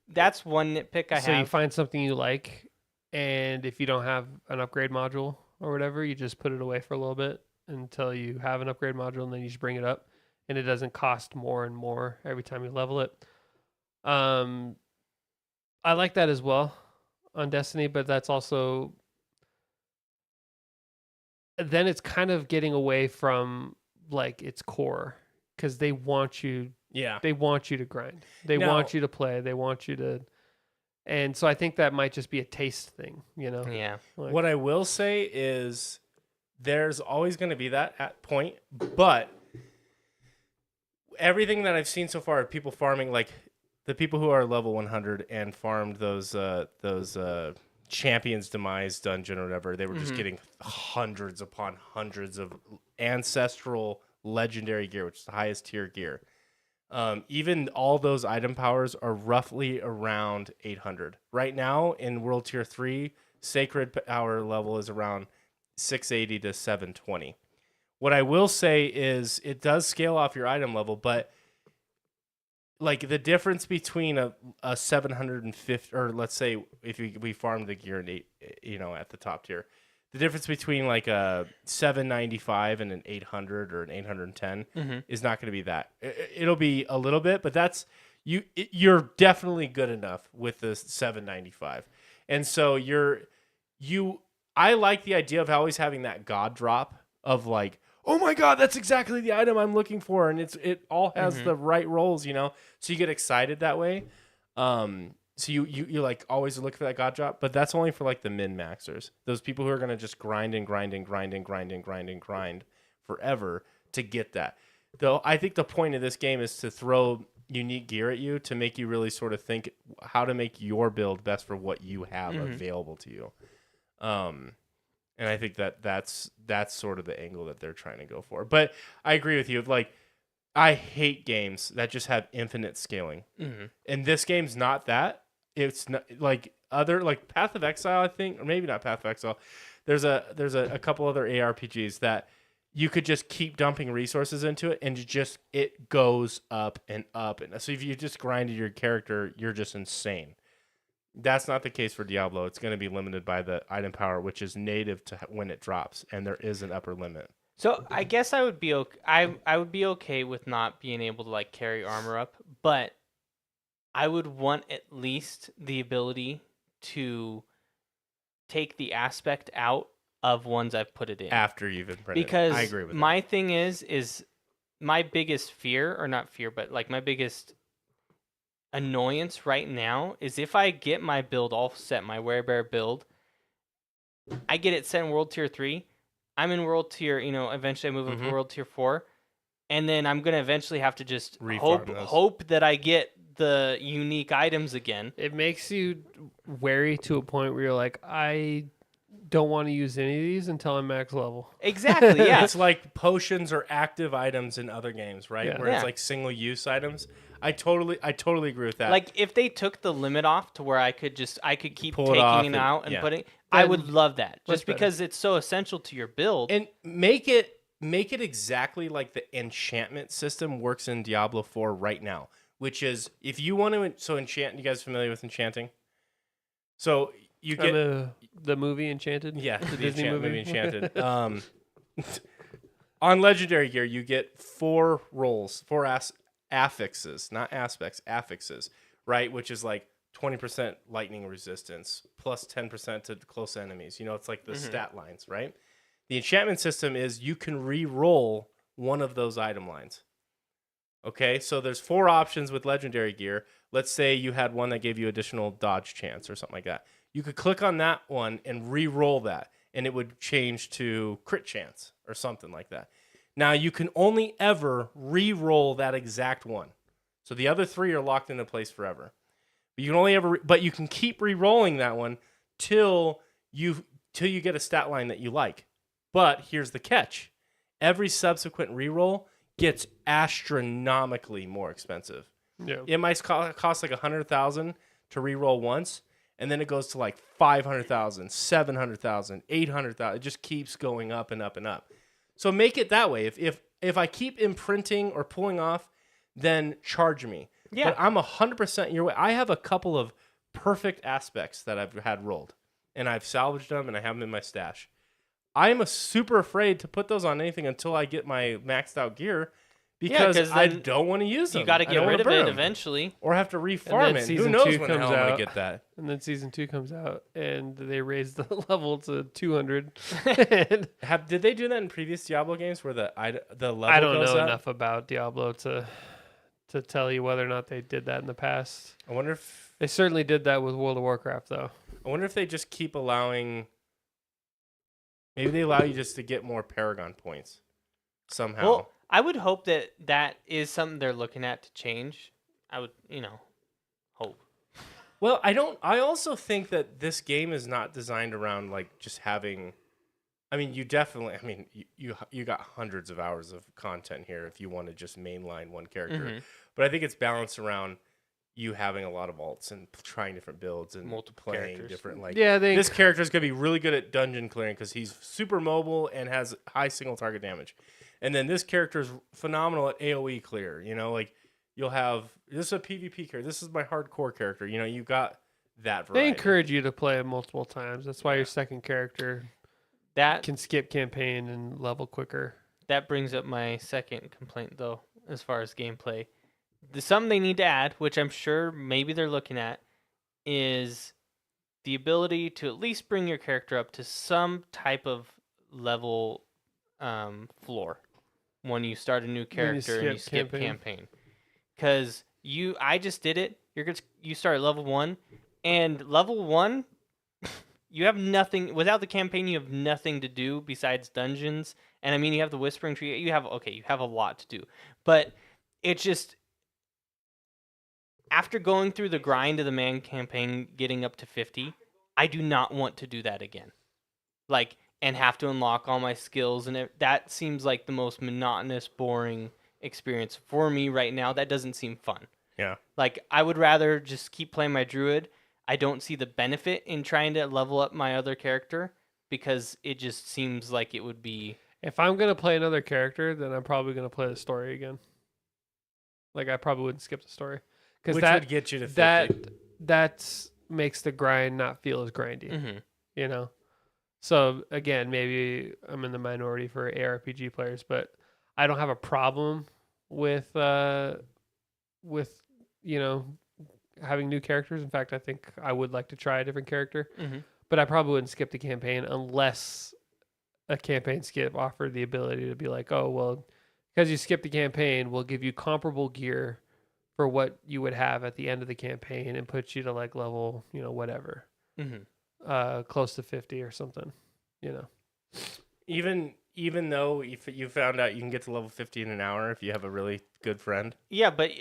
that's one nitpick I So have. you find something you like, and if you don't have an upgrade module or whatever, you just put it away for a little bit until you have an upgrade module, and then you just bring it up, and it doesn't cost more and more every time you level it. I like that as well on Destiny, but that's also then it's kind of getting away from like its core because they want you Yeah. to grind. They Now- want you to play. They want you to, and so I think that might just be a taste thing, you know. Yeah. Like, What I will say is there's always going to be that at point, but everything that I've seen so far of people farming, like the people who are level 100 and farmed those Champions Demise dungeon or whatever, they were just getting hundreds upon hundreds of ancestral legendary gear, which is the highest tier gear. Even all those item powers are roughly around 800. Right now in World Tier 3, Sacred Power level is around 680 to 720. What I will say is it does scale off your item level, but like the difference between a 750, or let's say if we farmed the gear at the top tier, the difference between like a 795 and an 800 or an 810 is not going to be that. It'll be a little bit, but that's you're definitely good enough with the 795. And so I like the idea of always having that god drop of like, oh my god, that's exactly the item I'm looking for, and it all has the right rolls, so you get excited that way. So you like always look for that god drop, but that's only for like the min maxers, those people who are gonna just grind forever to get that. Though I think the point of this game is to throw unique gear at you to make you really sort of think how to make your build best for what you have available to you. And I think that's sort of the angle that they're trying to go for. But I agree with you. Like, I hate games that just have infinite scaling. And this game's not that. It's not like Path of Exile, I think, or maybe not Path of Exile. there's a couple other ARPGs that you could just keep dumping resources into it, and it goes up and up. And so if you just grinded your character, you're just insane. That's not the case for Diablo. It's going to be limited by the item power, which is native to when it drops, and there is an upper limit. So I guess I would be okay. I would be okay with not being able to like carry armor up, but I would want at least the ability to take the aspect out of ones I've put it in. After you've imprinted. Because I agree with my thing is my biggest fear, or not fear, but like my biggest annoyance right now is if I get my build all set, my werebear build, I get it set in World Tier 3. I'm in World Tier, eventually I move up to World Tier 4. And then I'm going to eventually have to just hope that I get the unique items again. It makes you wary to a point where you're like, I don't want to use any of these until I'm max level. Exactly, yeah. It's like potions or active items in other games, right? Yeah. Where it's like single-use items. I totally agree with that. Like if they took the limit off to where I could keep Pull it off taking it out and putting, Then I would love that. Just better. because it's so essential to your build. And make it exactly like the enchantment system works in Diablo 4 right now, which is if you want to enchant. You guys familiar with enchanting? So you get the movie Enchanted. yeah, the the Disney movie Enchanted. On legendary gear, you get 4 rolls, 4 affixes, not aspects, affixes, right? Which is like 20% lightning resistance plus 10% to close enemies. It's like the stat lines, right? The enchantment system is you can re-roll one of those item lines. Okay, so there's 4 options with legendary gear. Let's say you had one that gave you additional dodge chance or something like that. You could click on that one and re-roll that, and it would change to crit chance or something like that. Now, you can only ever re-roll that exact one. So the other 3 are locked into place forever. But you can only ever, but you can keep re-rolling that one till you get a stat line that you like. But here's the catch: every subsequent re-roll gets astronomically more expensive. Yeah. It might cost like 100,000 to re-roll once, and then it goes to like 500,000, 700,000, 800,000. It just keeps going up and up and up. So make it that way. If I keep imprinting or pulling off, then charge me. Yeah. But I'm 100% your way. I have a couple of perfect aspects that I've had rolled, and I've salvaged them, and I have them in my stash. I'm super afraid to put those on anything until I get my maxed out gear because I don't want to use them. You got to get rid of it eventually. Or have to refarm it. Who knows when the hell I'm going to get that. And then Season 2 comes out, and they raise the level to 200. Did they do that in previous Diablo games where the level I don't goes know up? enough about Diablo to tell you whether or not they did that in the past. I wonder if... They certainly did that with World of Warcraft, though. I wonder if they just keep allowing... Maybe they allow you just to get more Paragon points somehow. Well, I would hope that is something they're looking at to change. I would, hope. Well, I also think that this game is not designed around like just having. I mean, you got hundreds of hours of content here if you want to just mainline one character. But I think it's balanced around you having a lot of alts and trying different builds and Multiple playing characters. different. Like, this character is gonna be really good at dungeon clearing because he's super mobile and has high single target damage. And then this character is phenomenal at AoE clear. Like you'll have this is a PvP character. This is my hardcore character. You got that variety. They encourage you to play it multiple times. That's why your second character can skip campaign and level quicker. That brings up my second complaint, though, as far as gameplay. Something they need to add, which I'm sure maybe they're looking at, is the ability to at least bring your character up to some type of level floor when you start a new character and you skip campaign. Because I just did it. You start at level 1, and level 1, you have nothing without the campaign. You have nothing to do besides dungeons. And I mean, you have the Whispering Tree. You have a lot to do, but it's just. After going through the grind of the main campaign, getting up to 50, I do not want to do that again. And have to unlock all my skills, and that seems like the most monotonous, boring experience for me right now. That doesn't seem fun. Yeah. I would rather just keep playing my druid. I don't see the benefit in trying to level up my other character because it just seems like it would be. If I'm gonna play another character, then I'm probably gonna play the story again. Like I probably wouldn't skip the story because Which that would get you to 50. that makes the grind not feel as grindy. Mm-hmm. You know. So again, maybe I'm in the minority for ARPG players, but I don't have a problem with you know having new characters. In fact, I think I would like to try a different character, Mm-hmm. but I probably wouldn't skip the campaign unless a campaign skip offered the ability to be like, oh well, because you skipped the campaign, we'll give you comparable gear for what you would have at the end of the campaign and put you to like level, whatever, close to 50 or something, you know. Even though if you found out you can get to level 50 in an hour if you have a really good friend. Yeah, but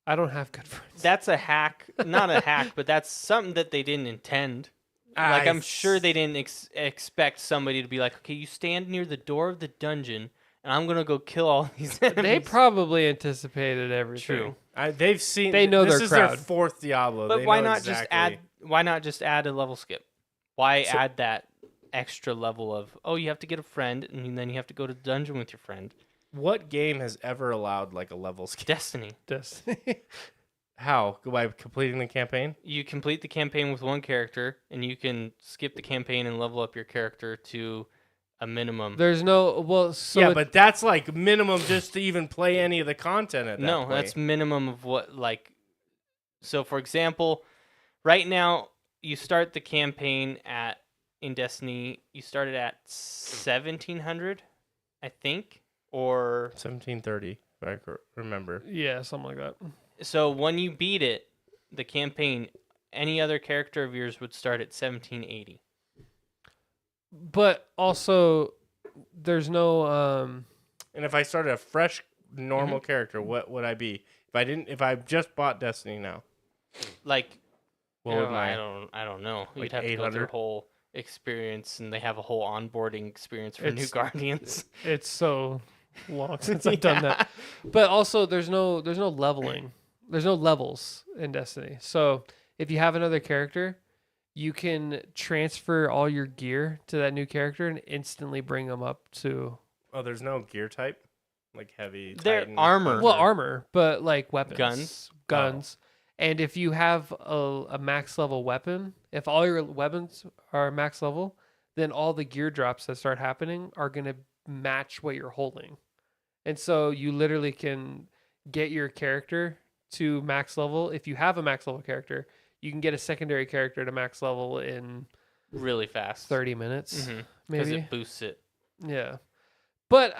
I don't have good friends. that's a hack, not a hack, but that's something that they didn't intend. Like I'm sure they didn't expect somebody to be like, okay, you stand near the door of the dungeon, and I'm gonna go kill all these enemies. They probably anticipated everything. True. They've seen. They know this their is crowd. their fourth Diablo. But They why know not exactly. just add? Why not just add a level skip? Why add that extra level of you have to get a friend, and then you have to go to the dungeon with your friend? What game has ever allowed like a level skip? Destiny. How? By completing the campaign? You complete the campaign with one character, and you can skip the campaign and level up your character to a minimum. There's no but that's like minimum just to even play any of the content at that No, point. that's minimum of what like. So, for example, right now you start the campaign in Destiny. You started at 1700, I think, or 1730. If I remember. yeah, something like that. so. When you beat it, the campaign, any other character of yours would start at 1780. But also, there's no And if I started a fresh normal character, what would I be? If I just bought Destiny now. Like, What would I don't know. like You'd have to go through 800? a whole experience, and they have a whole onboarding experience for new It's- Guardians. It's so long since I've done that. But also, there's no leveling. There's no levels in Destiny. So if you have another character, you can transfer all your gear to that new character and instantly bring them up to Oh, there's no gear type? Like heavy They're Titan, armor. well armor, but like weapons, Guns. And if you have a max level weapon, if all your weapons are max level, then all the gear drops that start happening are going to match what you're holding. And so you literally can get your character to max level. If you have a max level character, you can get a secondary character to max level in really fast. 30 minutes, Because maybe. it boosts it. Yeah. But,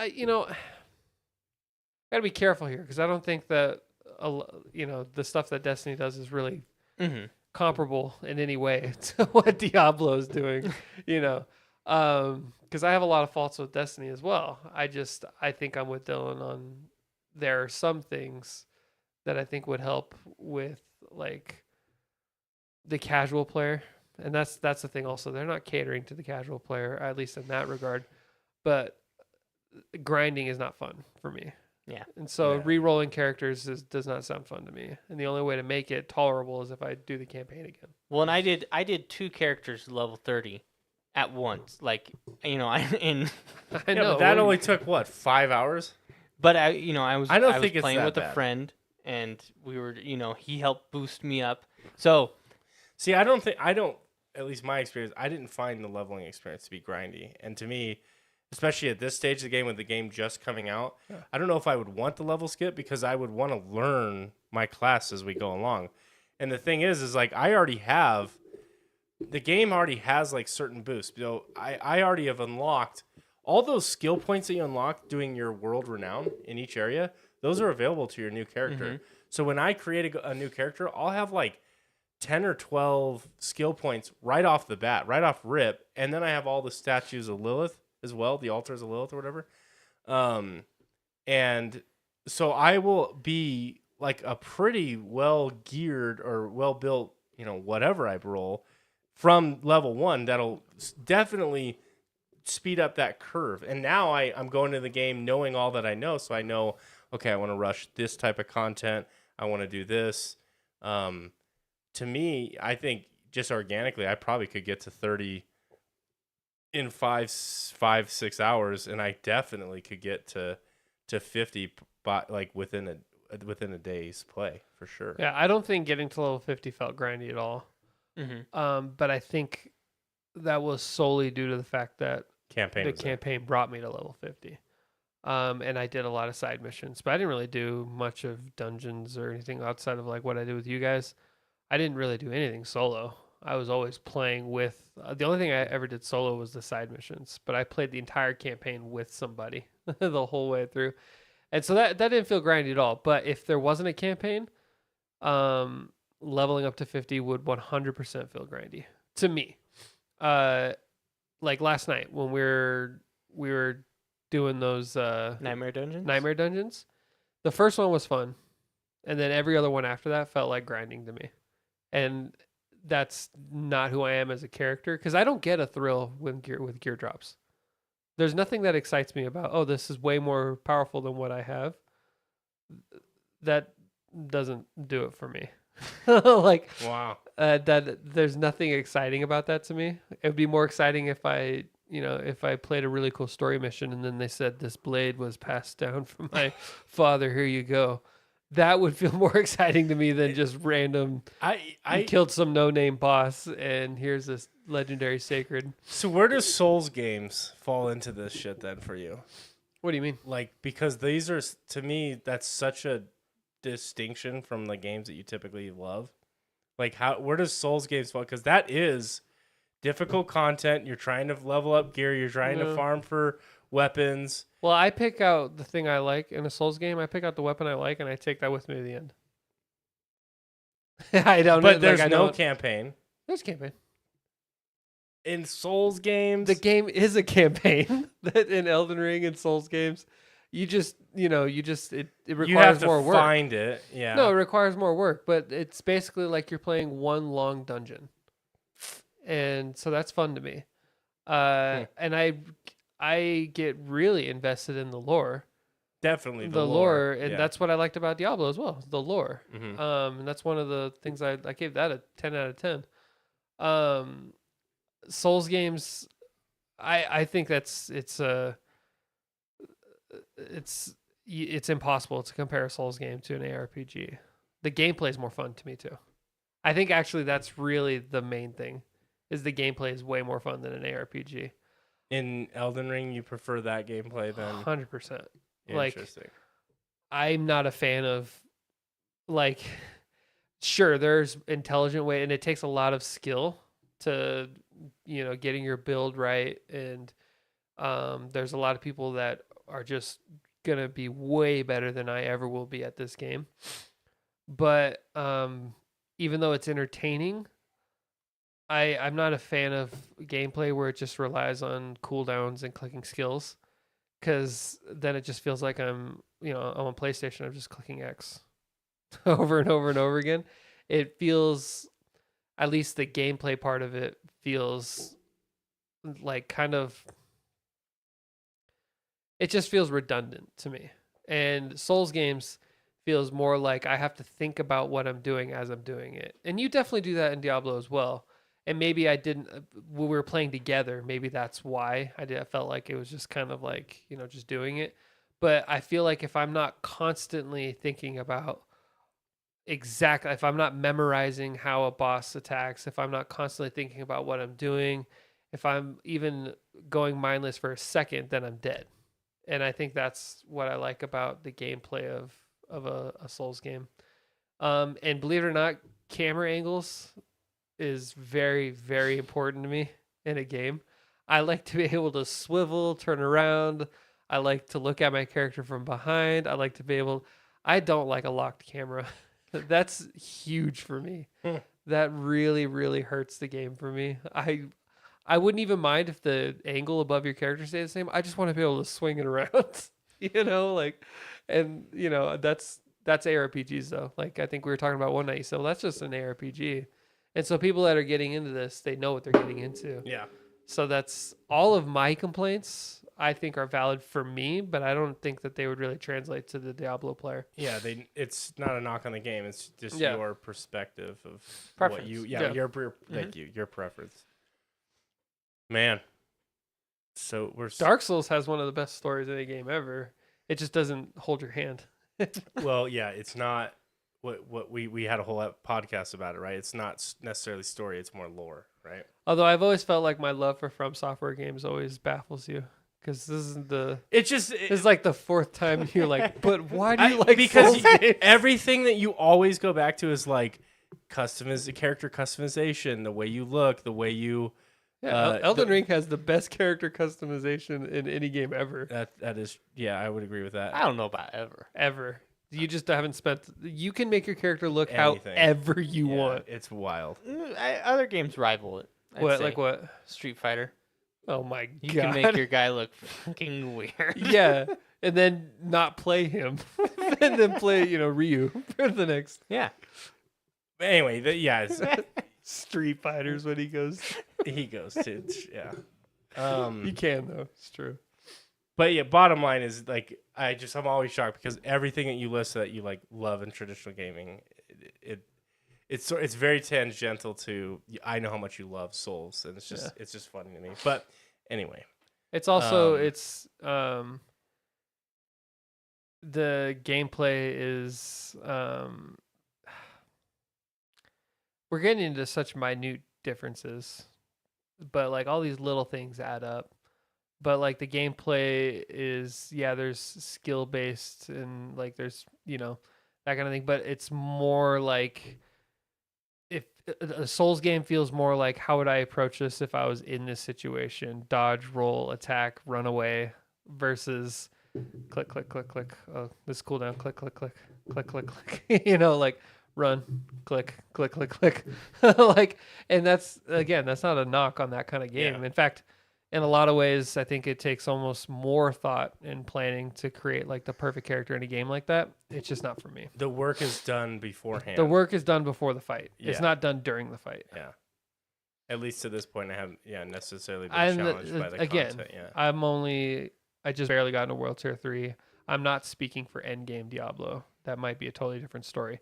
gotta be careful here because I don't think that, the stuff that Destiny does is really comparable in any way to what Diablo is doing, because I have a lot of faults with Destiny as well. I think I'm with Dylan on there are some things that I think would help with like the casual player. And that's the thing also. They're not catering to the casual player, at least in that regard. But grinding is not fun for me. Yeah. And so Yeah. re-rolling characters does not sound fun to me. And the only way to make it tolerable is if I do the campaign again. Well, and I did 2 characters level 30 at once. Like, I Yeah, know but that only took what, 5 hours? but I was I don't was think it's playing that with a bad. friend, and we were, he helped boost me up. So, See, at least my experience, I didn't find the leveling experience to be grindy. And to me, especially at this stage of the game with the game just coming out, I don't know if I would want the level skip because I would want to learn my class as we go along. And the thing is like the game already has like certain boosts. I already have unlocked all those skill points that you unlock doing your world renown in each area. Those are available to your new character. So when I create a new character, I'll have like 10 or 12 skill points right off the bat, right off rip. And then I have all the statues of Lilith as well, the altars of Lilith or whatever. And so I will be like a pretty well geared or well built, whatever I roll from level 1. That'll definitely speed up that curve. And now I'm going to the game knowing all that I know. So I know, okay, I want to rush this type of content. I want to do this. To me, I think just organically, I probably could get to 30 in 5-6 hours, and I definitely could get to 50 by like within a day's play for sure. Yeah, I don't think getting to level 50 felt grindy at all. But I think that was solely due to the fact that Campaign the was there. campaign brought me to level 50. And I did a lot of side missions, but I didn't really do much of dungeons or anything outside of like what I did with you guys. I didn't really do anything solo. I was always playing with the only thing I ever did solo was the side missions, but I played the entire campaign with somebody the whole way through. And so that didn't feel grindy at all. But if there wasn't a campaign, leveling up to 50 would 100% feel grindy to me. Like last night when we were doing those Nightmare dungeons. The first one was fun, and then every other one after that felt like grinding to me. And that's not who I am as a character because I don't get a thrill with gear drops. There's nothing that excites me about, oh, this is way more powerful than what I have. That doesn't do it for me. Like, Wow. that there's nothing exciting about that to me. It would be more exciting if I played a really cool story mission and then they said this blade was passed down from my father. Here you go. That would feel more exciting to me than just random. I killed some no-name boss and here's this legendary sacred. So where does Souls games fall into this shit then for you? What do you mean? Like, because these are, to me, that's such a distinction from the games that you typically love. Like, where does Souls games fall? Because that is difficult content. You're trying to level up gear. You're trying to farm for weapons. Well, I pick out the thing I like in a Souls game. I pick out the weapon I like, and I take that with me to the end. I don't. But there's no campaign. There's campaign In Souls games, the game is a campaign. That in Elden Ring and Souls games, it requires you have to more work. find it. Yeah. No, it requires more work, but it's basically like you're playing one long dungeon, and so that's fun to me. And I get really invested in the lore. Definitely The lore, and yeah. that's what I liked about Diablo as well. The lore. Mhm. And that's one of the things I gave that a 10 out of 10. Souls games, I think it's impossible to compare a Souls game to an ARPG. The gameplay is more fun to me too. I think actually that's really the main thing, is the gameplay is way more fun than an ARPG. In Elden Ring, you prefer that gameplay than 100%. Interesting. Like, I'm not a fan of, like, sure, there's intelligent way, and it takes a lot of skill to, getting your build right. And there's a lot of people that are just going to be way better than I ever will be at this game. But even though it's entertaining, I'm not a fan of gameplay where it just relies on cooldowns and clicking skills, because then it just feels like I'm on PlayStation, I'm just clicking X over and over and over again. It feels, at least the gameplay part of it feels like it just feels redundant to me. And Souls games feels more like I have to think about what I'm doing as I'm doing it. And you definitely do that in Diablo as well. And maybe I didn't, when we were playing together, maybe that's why I felt like it was just kind of like, just doing it. But I feel like if I'm not constantly thinking about if I'm not memorizing how a boss attacks, if I'm not constantly thinking about what I'm doing, if I'm even going mindless for a second, then I'm dead. And I think that's what I like about the gameplay of a Souls game. And believe it or not, camera angles is very, very important to me in a game. I like to be able to swivel, turn around. I like to look at my character from behind. I don't like a locked camera. That's huge for me. That really, really hurts the game for me. I wouldn't even mind if the angle above your character stayed the same. I just want to be able to swing it around, that's ARPGs though. Like, I think we were talking about one night, so that's just an ARPG. And so people that are getting into this, they know what they're getting into. Yeah. So that's all of my complaints, I think, are valid for me, but I don't think that they would really translate to the Diablo player. Yeah, it's not a knock on the game. It's just your perspective of preference. What your preference. Man, So we're Dark Souls has one of the best stories in a game ever. It just doesn't hold your hand. well, yeah, it's not what we had a whole podcast about it, right? It's not necessarily story; it's more lore, right? Although I've always felt like my love for From Software games always baffles you, because this is This is like the fourth time you're like, but why do you like because Souls games? everything that you always go back to is like character customization, the way you look, the way you. Yeah, Elden Ring has the best character customization in any game ever. That is, yeah, I would agree with that. I don't know about ever. Ever. You just haven't spent. You can make your character look Anything. however you Yeah, want. it's wild. Other games rival it. I'd What? say. Like what? Street Fighter. Oh my You god! can make your guy look fucking weird. Yeah, and then not play him, and then play Ryu for the next But anyway, Street Fighters when he goes. he goes to yeah. You can though. It's true. But yeah, bottom line is like I'm always shocked because everything that you list that you like love in traditional gaming, it's very tangential to I know how much you love Souls, and it's just funny to me. But anyway, It's also the gameplay is we're getting into such minute differences, but like all these little things add up. But like the gameplay is there's skill based and like there's that kind of thing, but it's more like if a Souls game feels more like how would I approach this if I was in this situation? Dodge, roll, attack, run away versus click, click, click, click. Oh, this cooldown. Click, click, click, click, click, click. Like run, click, click, click, click. Like, and that's not a knock on that kind of game. Yeah. In fact, in a lot of ways, I think it takes almost more thought and planning to create like the perfect character in a game like that. It's just not for me. the work is done beforehand. The work is done before the fight. It's Yeah. not done during the fight. Yeah. At least to this point, I haven't necessarily been And challenged by the again, content. Yeah. I just barely got into World Tier 3. I'm not speaking for endgame Diablo. That might be a totally different story.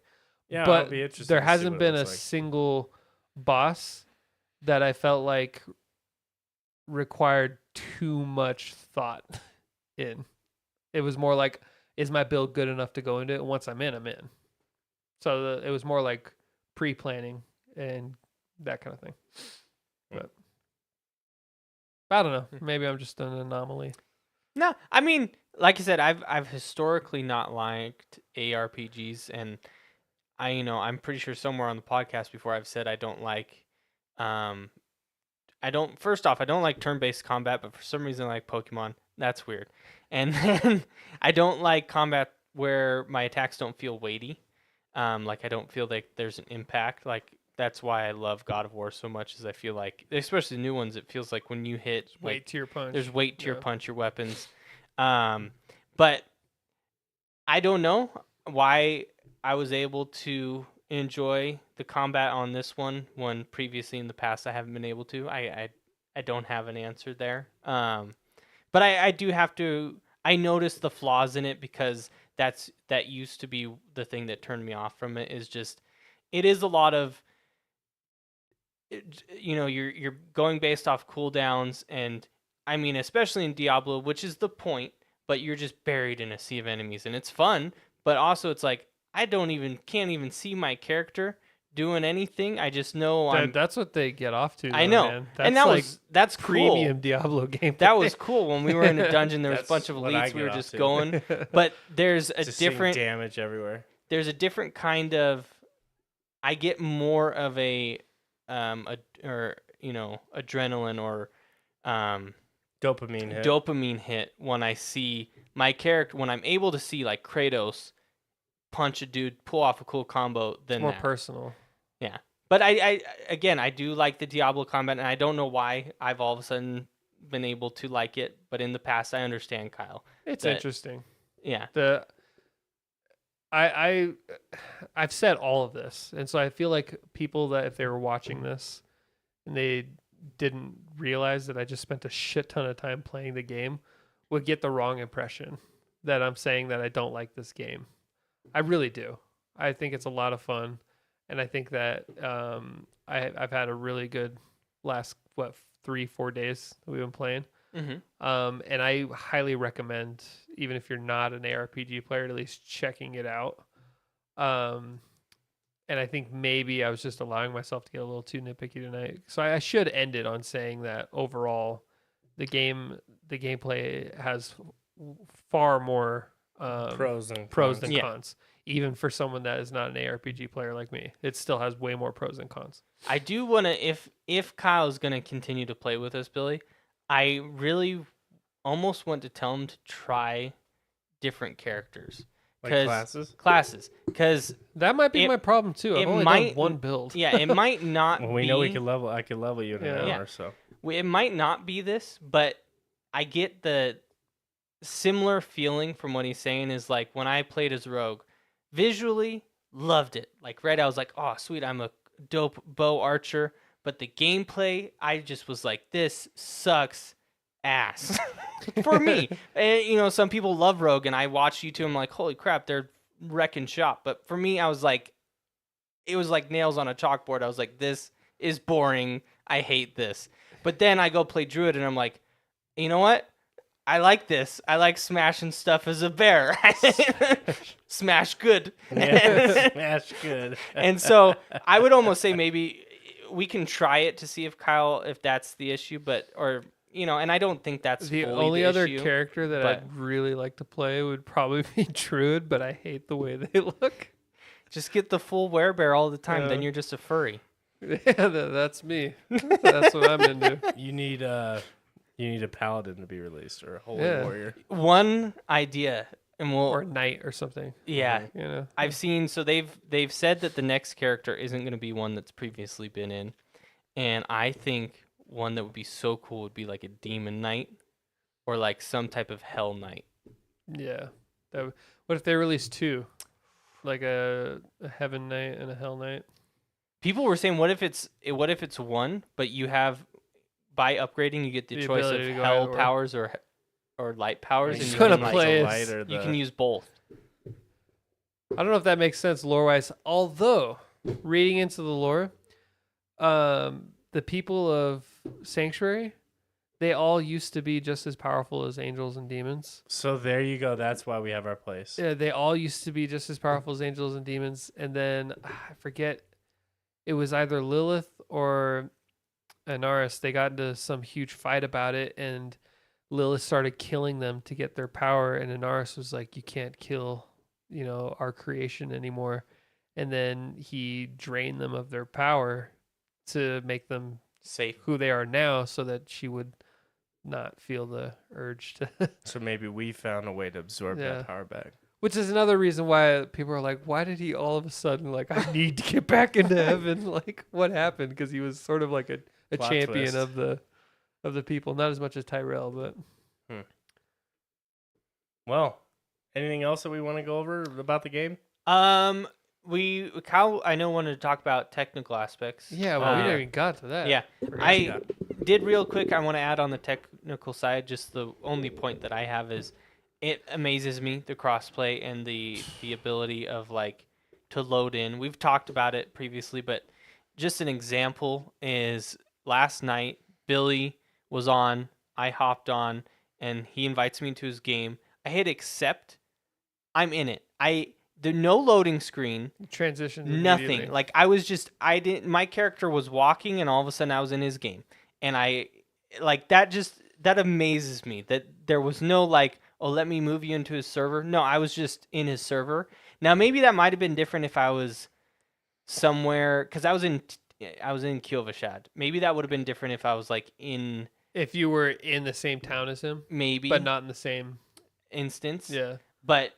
Yeah, But it'll be interesting there to see hasn't what it been a looks like. single boss that I felt like required too much thought in. It was more like, is my build good enough to go into it? And once I'm in. So it was more like pre-planning and that kind of thing. But I don't know. Maybe I'm just an anomaly. No, I mean, like I said, I've historically not liked ARPGs, and I'm pretty sure somewhere on the podcast before I've said I don't like, first off, I don't like turn-based combat, but for some reason I like Pokemon. That's weird. And then I don't like combat where my attacks don't feel weighty. Like I don't feel like there's an impact. Like that's why I love God of War so much, is I feel like, especially the new ones, it feels like when you hit Weight to your punch. there's weight to your punch, your weapons. But I don't know why I was able to enjoy the combat on this one when previously in the past I haven't been able to. I don't have an answer there. But I do have to. I noticed the flaws in it because that used to be the thing that turned me off from it. Is just it is a lot of you're going based off cooldowns, and I mean especially in Diablo, which is the point. But you're just buried in a sea of enemies, and it's fun. But also it's like I can't even see my character doing anything. I just know that's what they get off to. I though, know, man. That's and that like that's cool. premium Diablo game. That was cool when we were in a dungeon. There was a That's bunch of what I elites. We were get off just to. going, but there's a Just seeing different. damage everywhere. There's a different kind of. I get more of a, adrenaline or, Dopamine hit. dopamine hit when I see my character, when I'm able to see like Kratos punch a dude, pull off a cool combo. Than It's more that. personal. Yeah, but I do like the Diablo combat, and I don't know why I've all of a sudden been able to like it. But in the past, I understand, Kyle. It's that- interesting. Yeah. I've said all of this, and so I feel like people that if they were watching this and they didn't realize that I just spent a shit ton of time playing the game would get the wrong impression that I'm saying that I don't like this game. I really do. I think it's a lot of fun, and I think that I've had a really good last 3-4 days that we've been playing. And I highly recommend, even if you're not an ARPG player, at least checking it out. And I think maybe I was just allowing myself to get a little too nitpicky tonight. So I should end it on saying that overall, the gameplay has far more Pros and than cons. Even for someone that is not an ARPG player like me, it still has way more pros than cons. I do want to, if Kyle's going to continue to play with us, Billy, I really almost want to tell him to try different characters. Like Classes. Because that might be my problem too. I've only done one build. Yeah, it might not well, we know we can level. I can level you in an hour, so. It might not be this, but I get the similar feeling from what he's saying is like when I played as Rogue, visually, loved it. Like, right, I was like, oh, sweet, I'm a dope bow archer. But the gameplay, I just was like, this sucks ass for me. And, some people love Rogue, and I watch YouTube, I'm like, holy crap, they're wrecking shop. But for me, I was like, it was like nails on a chalkboard. I was like, this is boring. I hate this. But then I go play Druid, and I'm like, you know what? I like this. I like smashing stuff as a bear. Smash good. Yeah, smash good. And so I would almost say maybe we can try it to see if that's the issue, and I don't think that's the fully only the other issue, character that I'd really like to play would probably be Druid, but I hate the way they look. Just get the full werebear all the time, then you're just a furry. Yeah, that's me. That's what I'm into. You need a paladin to be released or a holy warrior. One idea, and or knight or something. Yeah, I've seen. So they've said that the next character isn't going to be one that's previously been in, and I think one that would be so cool would be like a demon knight, or like some type of hell knight. Yeah. What if they release two, like a heaven knight and a hell knight? People were saying, what if it's one, but you have, by upgrading, you get the choice of hell powers or light powers, and you can use both. I don't know if that makes sense lore-wise. Although, reading into the lore, the people of Sanctuary, they all used to be just as powerful as angels and demons. So there you go. That's why we have our place. Yeah, they all used to be just as powerful as angels and demons. And then, I forget, it was either Lilith or Anaris. They got into some huge fight about it, and Lilith started killing them to get their power. And Anaris was like, you can't kill, our creation anymore. And then he drained them of their power to make them safe who they are now, so that she would not feel the urge to. So maybe we found a way to absorb that power back. Which is another reason why people are like, why did he all of a sudden, like, I need to get back into heaven? Like, what happened? Because he was sort of like a champion of the people. Not as much as Tyrell, but. Well, anything else that we want to go over about the game? Kyle, I know, wanted to talk about technical aspects. Yeah, well, we never even got to that. Yeah, I did real quick. I want to add on the technical side. Just the only point that I have is, it amazes me, the crossplay and the ability of to load in. We've talked about it previously, but just an example is last night Billy was on, I hopped on, and he invites me into his game. I hit accept. I'm in it. There's no loading screen. Transition. Nothing. My character was walking, and all of a sudden I was in his game. And that amazes me that there was no oh, let me move you into his server. No, I was just in his server. Now, maybe that might have been different if I was somewhere, because I was in Kielvashad. Maybe that would have been different if I was in... If you were in the same town as him? Maybe. But not in the same... instance. Yeah. But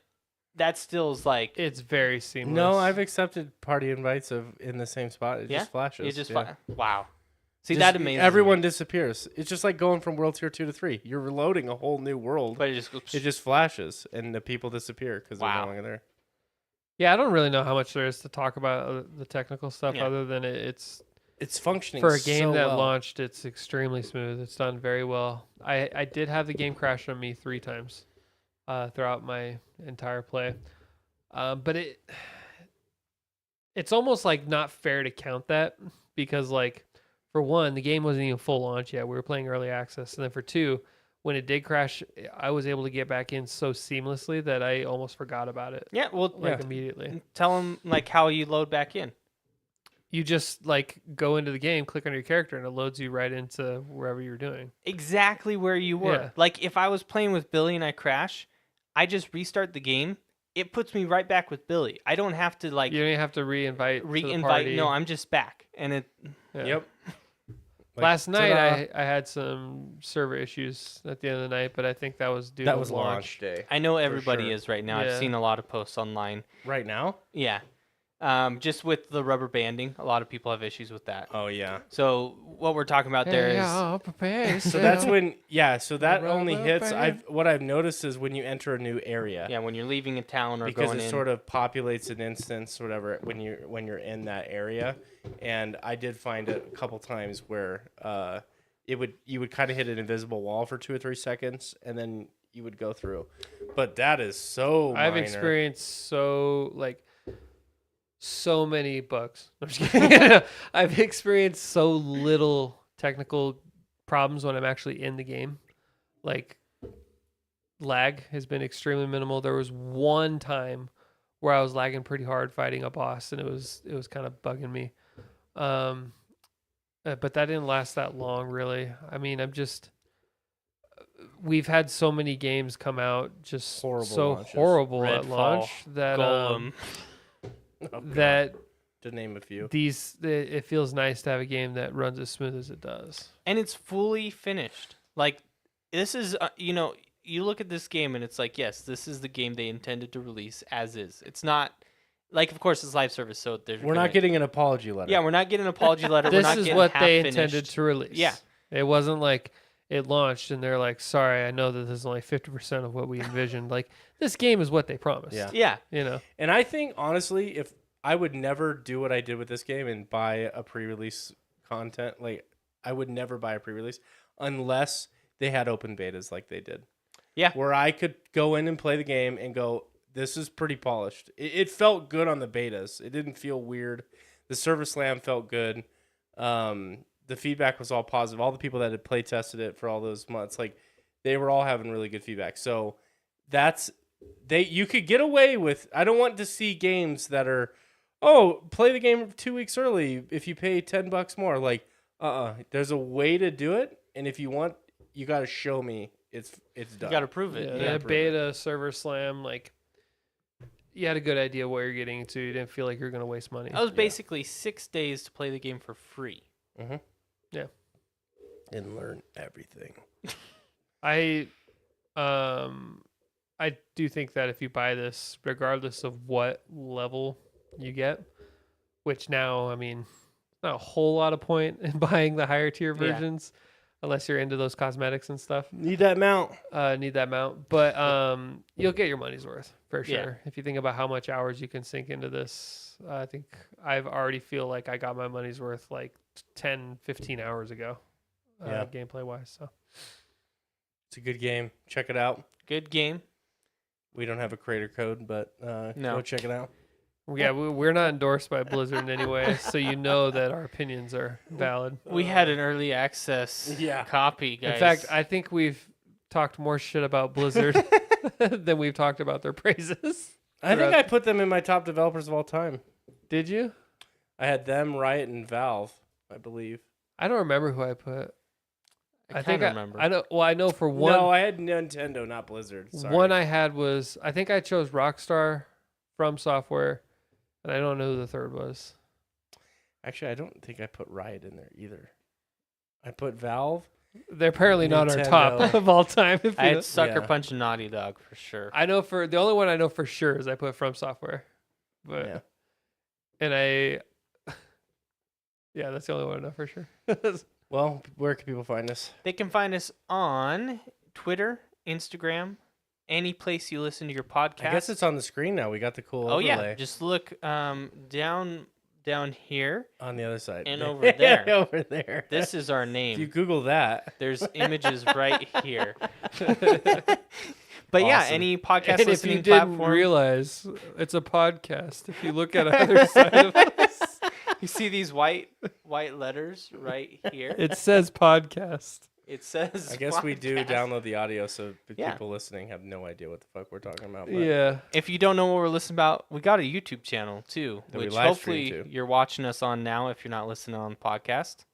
that still is it's very seamless. No, I've accepted party invites in the same spot. It just flashes. It just wow. See, just, that amazes everyone me. disappears. It's just like going from World Tier 2 to 3. You're reloading a whole new world. But it just flashes, and the people disappear because they're no longer there. Yeah, I don't really know how much there is to talk about the technical stuff other than it's functioning for a game so that well. Launched. It's extremely smooth. It's done very well. I did have the game crash on me 3 times throughout my entire play, but it's almost not fair to count that because for one, the game wasn't even full launch yet. We were playing early access, and then for 2, when it did crash, I was able to get back in so seamlessly that I almost forgot about it Yeah, well, like immediately. tell them like how you load back in. You just like go into the game, click on your character, and it loads you right into wherever you're doing. Exactly where you were. Yeah. Like if I was playing with Billy and I crash, I just restart the game. It puts me right back with Billy. I don't have to like You don't even have to re-invite. To the re-invite. party. No, I'm just back, and it. Yeah. Yep. Like, Last night ta-da. I had some server issues at the end of the night, but I think that was due That to was launch day. I know everybody sure. is right now. I've Yeah. seen a lot of posts online. Right now? Yeah, just with the rubber banding, a lot of people have issues with that. Oh yeah. So what we're talking about there is prepare So that's when so that Rubber only hits band. what I've noticed is when you enter a new area. yeah, when you're leaving a town or Because going it in. sort of populates an instance or whatever when you're in that area. And I did find it a couple times where you would kind of hit an invisible wall for 2 or 3 seconds and then you would go through. But that is so I've minor. experienced so many bugs. I'm just kidding. I've experienced so little technical problems when I'm actually in the game. Like lag has been extremely minimal. There was one time where I was lagging pretty hard fighting a boss, and it was kind of bugging me. But that didn't last that long, really. I mean, we've had so many games come out just Horrible so launches. horrible at Redfall, launch that Golem. Oh, God, that to name a few. it feels nice to have a game that runs as smooth as it does. And it's fully finished. Like this is you look at this game and it's like, yes, this is the game they intended to release as is. It's not like, of course, it's live service, so We're not getting an apology letter. Yeah, we're not getting an apology letter. we're This not is getting what half they finished. intended to release. Yeah. It wasn't like it launched and they're like, sorry, I know that this is only 50% of what we envisioned. Like, this game is what they promised. Yeah. Yeah, You know? And I think, honestly, if I would never do what I did with this game and buy a pre-release content, like, I would never buy a pre-release unless they had open betas like they did. Yeah. Where I could go in and play the game and go, this is pretty polished. It felt good on the betas. It didn't feel weird. The server slam felt good. The feedback was all positive. All the people that had play tested it for all those months, like, they were all having really good feedback. So you could get away with. I don't want to see games that are, play the game 2 weeks early if you pay $10 more. Like, there's a way to do it, and if you want, you got to show me it's done. you got to prove it. Yeah, Yeah. that beta server slam, like, you had a good idea what you're getting into. You didn't feel like you were going to waste money. That was basically 6 days to play the game for free. Mm-hmm. Yeah. And learn everything. I do think that if you buy this, regardless of what level you get, which now, I mean, not a whole lot of point in buying the higher tier Yeah. versions, unless you're into those cosmetics and stuff. Need that mount. Need that mount, but you'll get your money's worth for sure. Yeah. If you think about how much hours you can sink into this, I think I've already feel like I got my money's worth like 10, 15 hours ago, Yeah. gameplay wise. So It's a good game. Check it out. Good game. We don't have a creator code, but No. go check it out. yeah, we're not endorsed by Blizzard in any way, so you know that our opinions are valid. We had an early access Yeah. copy, guys. In fact, I think we've talked more shit about Blizzard than we've talked about their praises. I think I put them in my top developers of all time. Did you? I had them, Riot, and Valve, I believe. I don't remember who I put. I think can't remember. I know. Well, I know for one. No, I had Nintendo, not Blizzard. Sorry. One I had was, I think I chose Rockstar, From Software, and I don't know who the third was. Actually, I don't think I put Riot in there either. I put Valve. They're apparently not our top Nintendo. of all time. If I you had know. Sucker Yeah. Punch and Naughty Dog for sure. I know the only one I know for sure is I put From Software, but Yeah. and yeah, that's the only one I know for sure. Well, where can people find us? They can find us on Twitter, Instagram, any place you listen to your podcast. I guess it's on the screen now. We got the cool Oh overlay yeah, just look down here on the other side. and over there. Over there. This is our If you name. Google that. There's images right here. But yeah, Awesome. any podcast And if listening you didn't platform. realize, it's a podcast. If you look at either side of us, You see these white letters right here. it says podcast. It says. I guess we do podcast. download the audio, so Yeah. people listening have no idea what the fuck we're talking about. But Yeah. If you don't know what we're listening about, we got a YouTube channel too, That we which live stream hopefully to. you're watching us on now. If you're not listening on the podcast,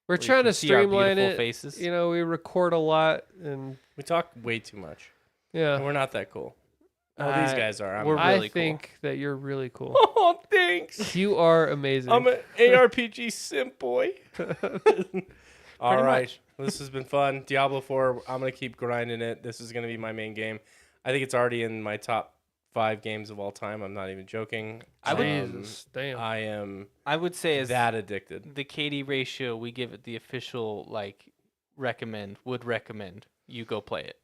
We're where you trying can to see our streamline beautiful it. faces. You know, we record a lot, and we talk way too much. yeah, And we're not that cool. Oh, these guys are. we're I really cool. think that you're really cool. Oh, thanks. You are amazing. I'm an ARPG simp boy. All Pretty right. much. This has been fun. Diablo 4, I'm going to keep grinding it. This is going to be my main game. I think it's already in my top 5 games of all time. I'm not even joking. Jesus, damn. I would say as that addicted. the KD ratio, we give it the official would recommend you go play it.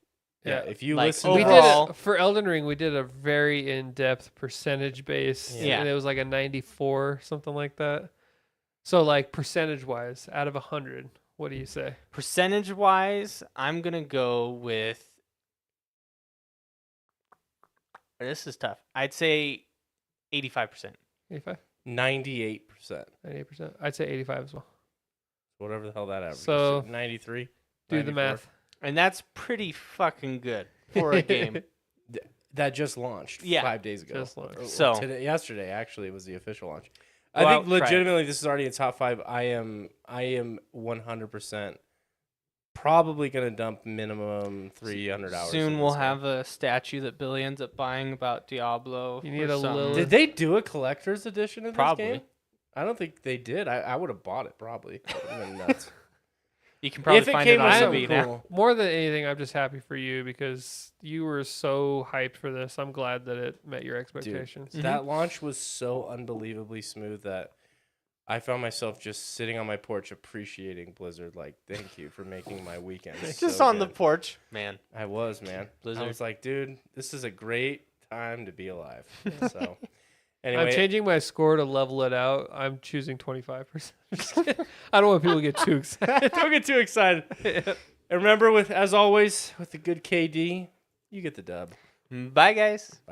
Yeah, Yeah. if you Like, listen We to did overall- it for Elden Ring. We did a very in-depth percentage-based, Yeah. and it was like a 94, something like that. So, like percentage-wise, out of 100, what do you say? Percentage wise, I'm gonna go with. This is tough. I'd say 85%. 85, 98%. 98%. I'd say 85 as well. Whatever the hell that average So, is. 93? Do the 94? math. And that's pretty fucking good for a game. That just launched Yeah. 5 days ago. Just launched. So- yesterday actually was the official launch. Go I out, think try it. legitimately this is already in top 5. I am 100% probably gonna dump minimum 300 hours. Soon in we'll this game. have a statue that Billy ends up buying about Diablo. You or need a something. Lilith. Did they do a collector's edition of Probably. this game? I don't think they did. I would have bought it probably. That would've been nuts. You can probably If it find came it with on something eBay now. cool. More than anything, I'm just happy for you because you were so hyped for this. I'm glad that it met your expectations. That launch was so unbelievably smooth that I found myself just sitting on my porch appreciating Blizzard. Like, thank you for making my weekend. Just so on the good. porch, man. I was, man. Blizzard. I was like, dude, this is a great time to be alive. So, I'm anyway, changing my score to level it out. I'm choosing 25%. Just kidding. I don't want people to get too excited. don't get too excited. And remember, as always, with the good KD, you get the dub. Bye, guys. Bye.